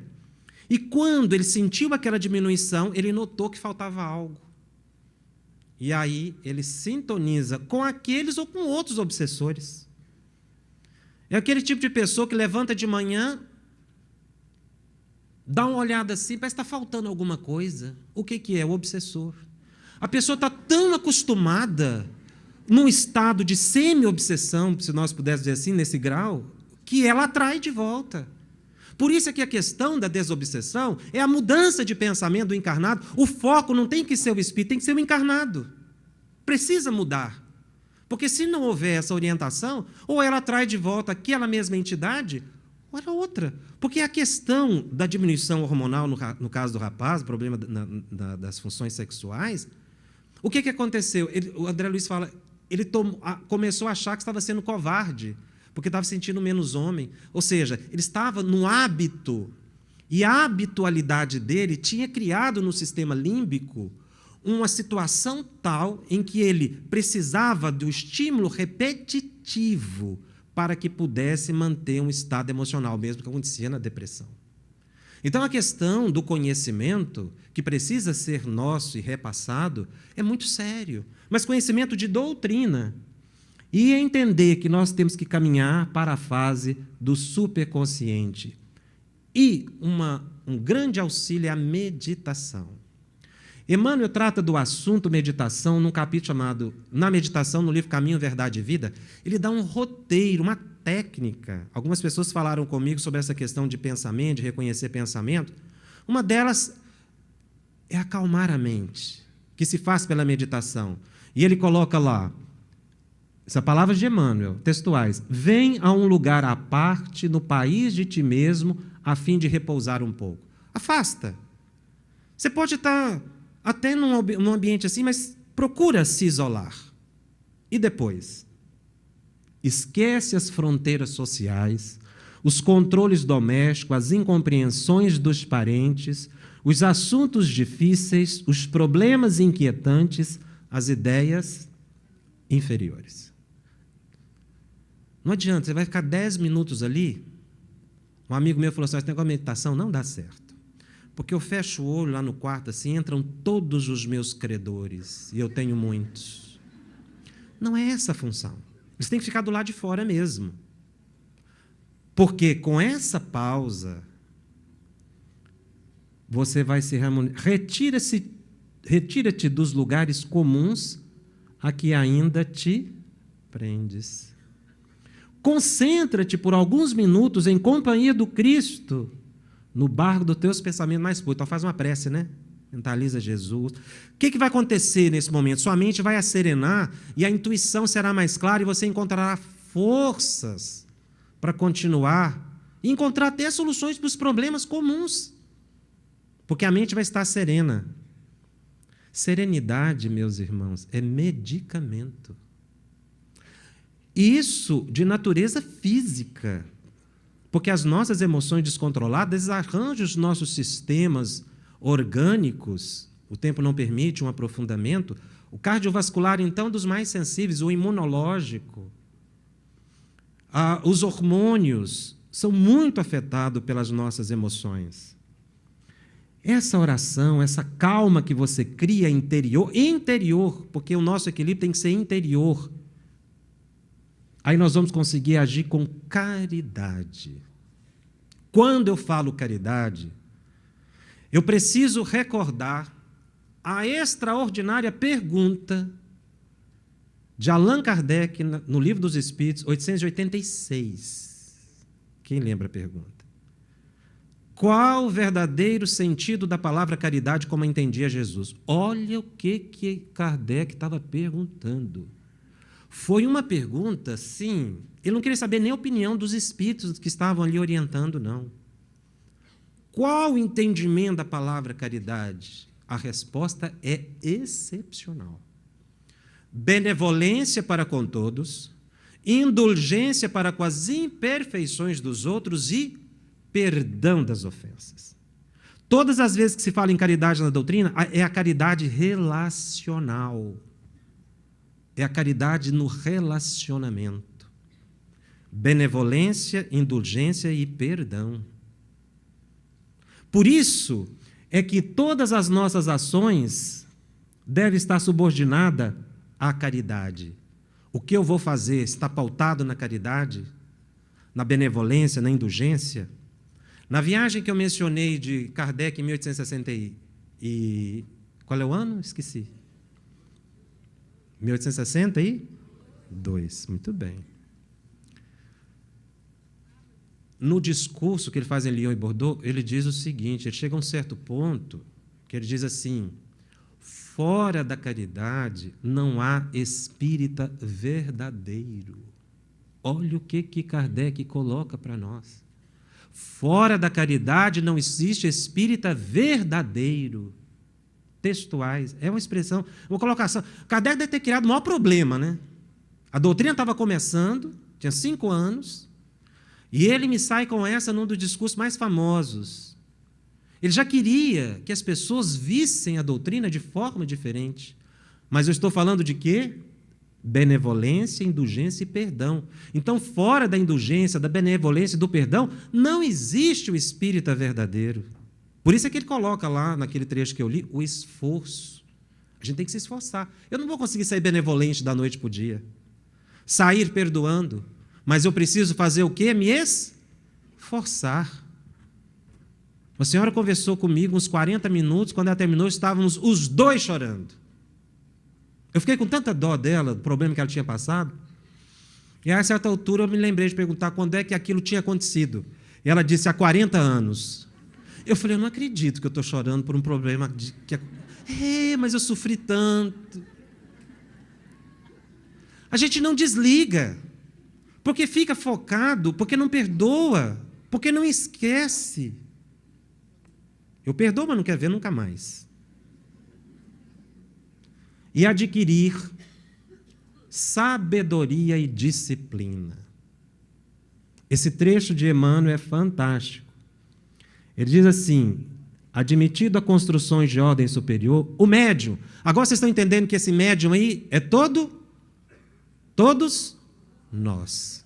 E quando ele sentiu aquela diminuição, ele notou que faltava algo. E aí ele sintoniza com aqueles ou com outros obsessores. É aquele tipo de pessoa que levanta de manhã, dá uma olhada assim, parece que está faltando alguma coisa. O que é? O obsessor. A pessoa está tão acostumada num estado de semi-obsessão, se nós pudéssemos dizer assim, nesse grau, que ela atrai de volta. Por isso é que a questão da desobsessão é a mudança de pensamento do encarnado. O foco não tem que ser o espírito, tem que ser o encarnado. Precisa mudar. Porque se não houver essa orientação, ou ela atrai de volta aquela mesma entidade, ou era outra. Porque a questão da diminuição hormonal, no caso do rapaz, o problema das funções sexuais, o que aconteceu? O André Luiz fala, ele começou a achar que estava sendo covarde, porque estava se sentindo menos homem. Ou seja, ele estava no hábito, e a habitualidade dele tinha criado no sistema límbico uma situação tal em que ele precisava do estímulo repetitivo para que pudesse manter um estado emocional, mesmo que acontecia na depressão. Então, a questão do conhecimento, que precisa ser nosso e repassado, é muito sério. Mas conhecimento de doutrina, e entender que nós temos que caminhar para a fase do superconsciente. E um grande auxílio é a meditação. Emmanuel trata do assunto meditação num capítulo chamado Na Meditação, no livro Caminho, Verdade e Vida. Ele dá um roteiro, uma técnica. Algumas pessoas falaram comigo sobre essa questão de pensamento, de reconhecer pensamento. Uma delas é acalmar a mente, que se faz pela meditação. E ele coloca lá, essa palavra de Emmanuel, textuais, vem a um lugar à parte no país de ti mesmo, a fim de repousar um pouco. Afasta. Você pode estar até num ambiente assim, mas procura se isolar. E depois? Esquece as fronteiras sociais, os controles domésticos, as incompreensões dos parentes, os assuntos difíceis, os problemas inquietantes, as ideias inferiores. Não adianta, você vai ficar 10 minutos ali. Um amigo meu falou assim, esse negócio de meditação não dá certo. Porque eu fecho o olho lá no quarto, assim, entram todos os meus credores, e eu tenho muitos. Não é essa a função. Eles têm que ficar do lado de fora mesmo. Porque com essa pausa, você vai se harmonizar. Retira-te dos lugares comuns a que ainda te prendes. Concentra-te por alguns minutos em companhia do Cristo, no barco dos teus pensamentos mais puros. Então faz uma prece, né? Mentaliza Jesus. O que vai acontecer nesse momento? Sua mente vai acerenar e a intuição será mais clara e você encontrará forças para continuar e encontrar até soluções para os problemas comuns. Porque a mente vai estar serena. Serenidade, meus irmãos, é medicamento. Isso de natureza física, porque as nossas emoções descontroladas desarranjam os nossos sistemas orgânicos, o tempo não permite um aprofundamento, o cardiovascular, então, dos mais sensíveis, o imunológico, os hormônios são muito afetados pelas nossas emoções. Essa oração, essa calma que você cria interior, porque o nosso equilíbrio tem que ser interior. Aí nós vamos conseguir agir com caridade. Quando eu falo caridade, eu preciso recordar a extraordinária pergunta de Allan Kardec, no Livro dos Espíritos, 886. Quem lembra a pergunta? Qual o verdadeiro sentido da palavra caridade como entendia Jesus? Olha o que Kardec estava perguntando. Foi uma pergunta, sim, ele não queria saber nem a opinião dos espíritos que estavam ali orientando, não. Qual o entendimento da palavra caridade? A resposta é excepcional. Benevolência para com todos, indulgência para com as imperfeições dos outros e perdão das ofensas. Todas as vezes que se fala em caridade na doutrina, é a caridade relacional. É a caridade no relacionamento. Benevolência, indulgência e perdão. Por isso é que todas as nossas ações devem estar subordinadas à caridade. O que eu vou fazer está pautado na caridade, na benevolência, na indulgência. Na viagem que eu mencionei de Kardec em 1860 e... Qual é o ano? Esqueci. 1862. Muito bem. No discurso que ele faz em Lyon e Bordeaux, ele diz o seguinte, ele chega a um certo ponto que ele diz assim, fora da caridade não há espírita verdadeiro. Olha o que Kardec coloca para nós. Fora da caridade não existe espírita verdadeiro. Textuais, é uma expressão, uma colocação. Kardec deve ter criado o maior problema, né? A doutrina estava começando, tinha 5 anos, e ele me sai com essa num dos discursos mais famosos. Ele já queria que as pessoas vissem a doutrina de forma diferente. Mas eu estou falando de quê? Benevolência, indulgência e perdão. Então, fora da indulgência, da benevolência e do perdão, não existe o espírita verdadeiro. Por isso é que ele coloca lá, naquele trecho que eu li, o esforço. A gente tem que se esforçar. Eu não vou conseguir sair benevolente da noite para o dia. Sair perdoando. Mas eu preciso fazer o quê? Me esforçar. Uma senhora conversou comigo uns 40 minutos, quando ela terminou, estávamos os dois chorando. Eu fiquei com tanta dó dela, do problema que ela tinha passado, e a certa altura eu me lembrei de perguntar quando é que aquilo tinha acontecido. E ela disse, há 40 anos. Eu falei, eu não acredito que eu estou chorando por um problema mas eu sofri tanto. A gente não desliga, porque fica focado, porque não perdoa, porque não esquece. Eu perdoo, mas não quero ver nunca mais. E adquirir sabedoria e disciplina. Esse trecho de Emmanuel é fantástico. Ele diz assim, admitido a construções de ordem superior, o médium, agora vocês estão entendendo que esse médium aí é todos nós.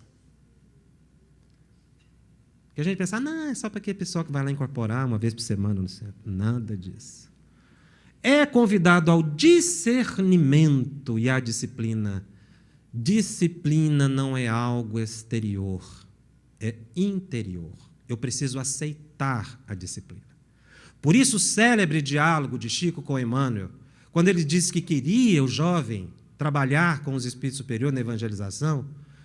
Porque a gente pensa, não, é só para aquele pessoal que vai lá incorporar uma vez por semana no centro. Nada disso. É convidado ao discernimento e à disciplina. Disciplina não é algo exterior, é interior. Eu preciso aceitar a disciplina. Por isso, o célebre diálogo de Chico com Emmanuel, quando ele disse que queria o jovem trabalhar com os espíritos superiores na evangelização,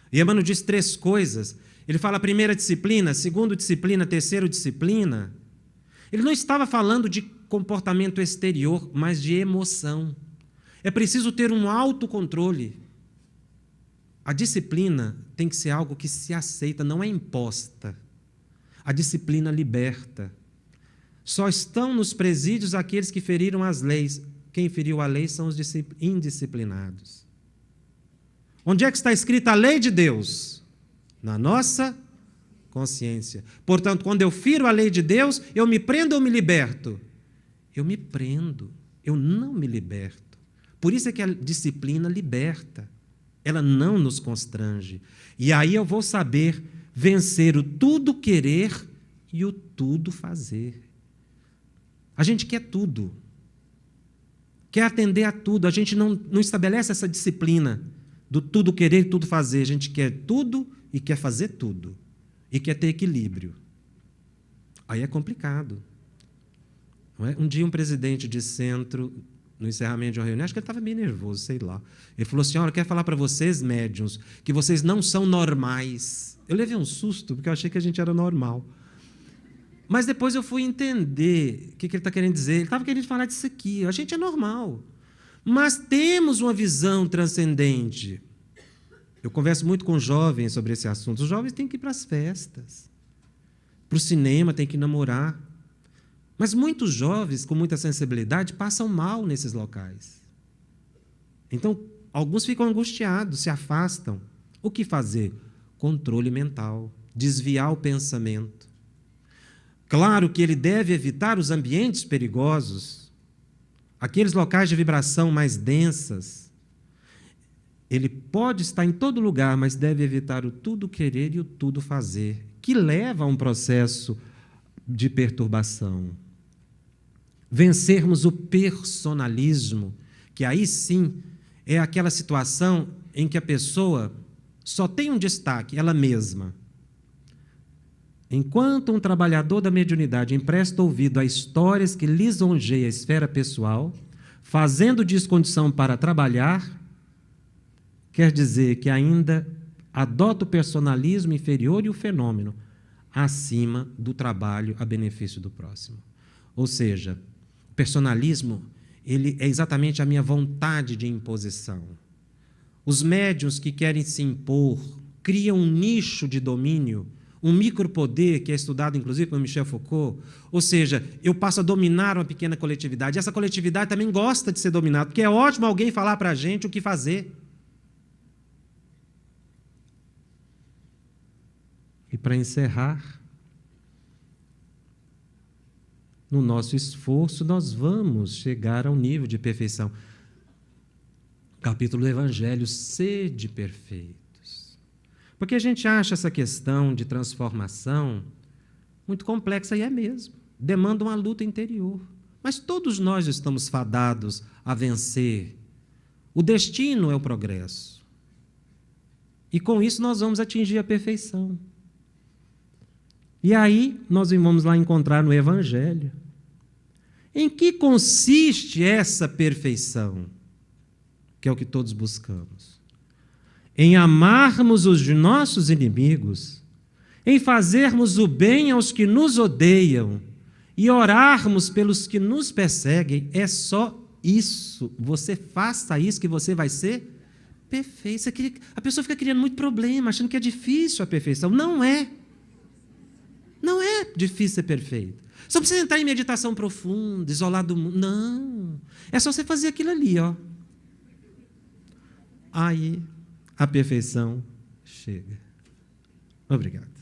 e Emmanuel diz 3 coisas. Ele fala primeira disciplina, segunda disciplina, terceira disciplina. Ele não estava falando de comportamento exterior, mas de emoção. É preciso ter um autocontrole. A disciplina tem que ser algo que se aceita, não é imposta. A disciplina liberta. Só estão nos presídios aqueles que feriram as leis. quem feriu a lei são os indisciplinados. Onde é que está escrita a lei de Deus? Na nossa consciência. Portanto, quando eu firo a lei de Deus, eu me prendo ou me liberto? Eu me prendo, eu não me liberto. Por isso é que a disciplina liberta. Ela não nos constrange. E aí eu vou saber vencer o tudo querer e o tudo fazer. A gente quer tudo. Quer atender a tudo. A gente não estabelece essa disciplina do tudo querer e tudo fazer. A gente quer tudo e quer fazer tudo. E quer ter equilíbrio. Aí é complicado. Não é? Um dia um presidente de centro, no encerramento de uma reunião, acho que ele estava meio nervoso, sei lá. Ele falou assim, olha, eu quero falar para vocês, médiuns, que vocês não são normais. Eu levei um susto, porque eu achei que a gente era normal. Mas depois eu fui entender o que ele está querendo dizer. Ele estava querendo falar disso aqui. A gente é normal. Mas temos uma visão transcendente. Eu converso muito com jovens sobre esse assunto. Os jovens têm que ir para as festas, para o cinema, têm que namorar. Mas muitos jovens, com muita sensibilidade, passam mal nesses locais. Então, alguns ficam angustiados, se afastam. O que fazer? Controle mental, desviar o pensamento. Claro que ele deve evitar os ambientes perigosos, aqueles locais de vibração mais densas. Ele pode estar em todo lugar, mas deve evitar o tudo querer e o tudo fazer, que leva a um processo de perturbação. Vencermos o personalismo, que aí sim é aquela situação em que a pessoa só tem um destaque, ela mesma. Enquanto um trabalhador da mediunidade empresta ouvido a histórias que lisonjeiam a esfera pessoal, fazendo disso condição para trabalhar, quer dizer que ainda adota o personalismo inferior e o fenômeno acima do trabalho a benefício do próximo. Ou seja, o personalismo ele é exatamente a minha vontade de imposição. Os médiuns que querem se impor criam um nicho de domínio, um micropoder que é estudado, inclusive, por Michel Foucault. Ou seja, eu passo a dominar uma pequena coletividade. Essa coletividade também gosta de ser dominada, porque é ótimo alguém falar para a gente o que fazer. E para encerrar, no nosso esforço, nós vamos chegar ao nível de perfeição. Capítulo do Evangelho, sede perfeitos. Porque a gente acha essa questão de transformação muito complexa, e é mesmo. Demanda uma luta interior. Mas todos nós estamos fadados a vencer. O destino é o progresso. E com isso nós vamos atingir a perfeição. E aí nós vamos lá encontrar no Evangelho em que consiste essa perfeição, que é o que todos buscamos. Em amarmos os nossos inimigos, em fazermos o bem aos que nos odeiam e orarmos pelos que nos perseguem. É só isso. Você faça isso que você vai ser perfeito. A pessoa fica criando muito problema, achando que é difícil a perfeição. Não é. Não é difícil ser perfeito. Só precisa entrar em meditação profunda, isolado do mundo. Não. É só você fazer aquilo ali, ó. Aí a perfeição chega. Obrigado.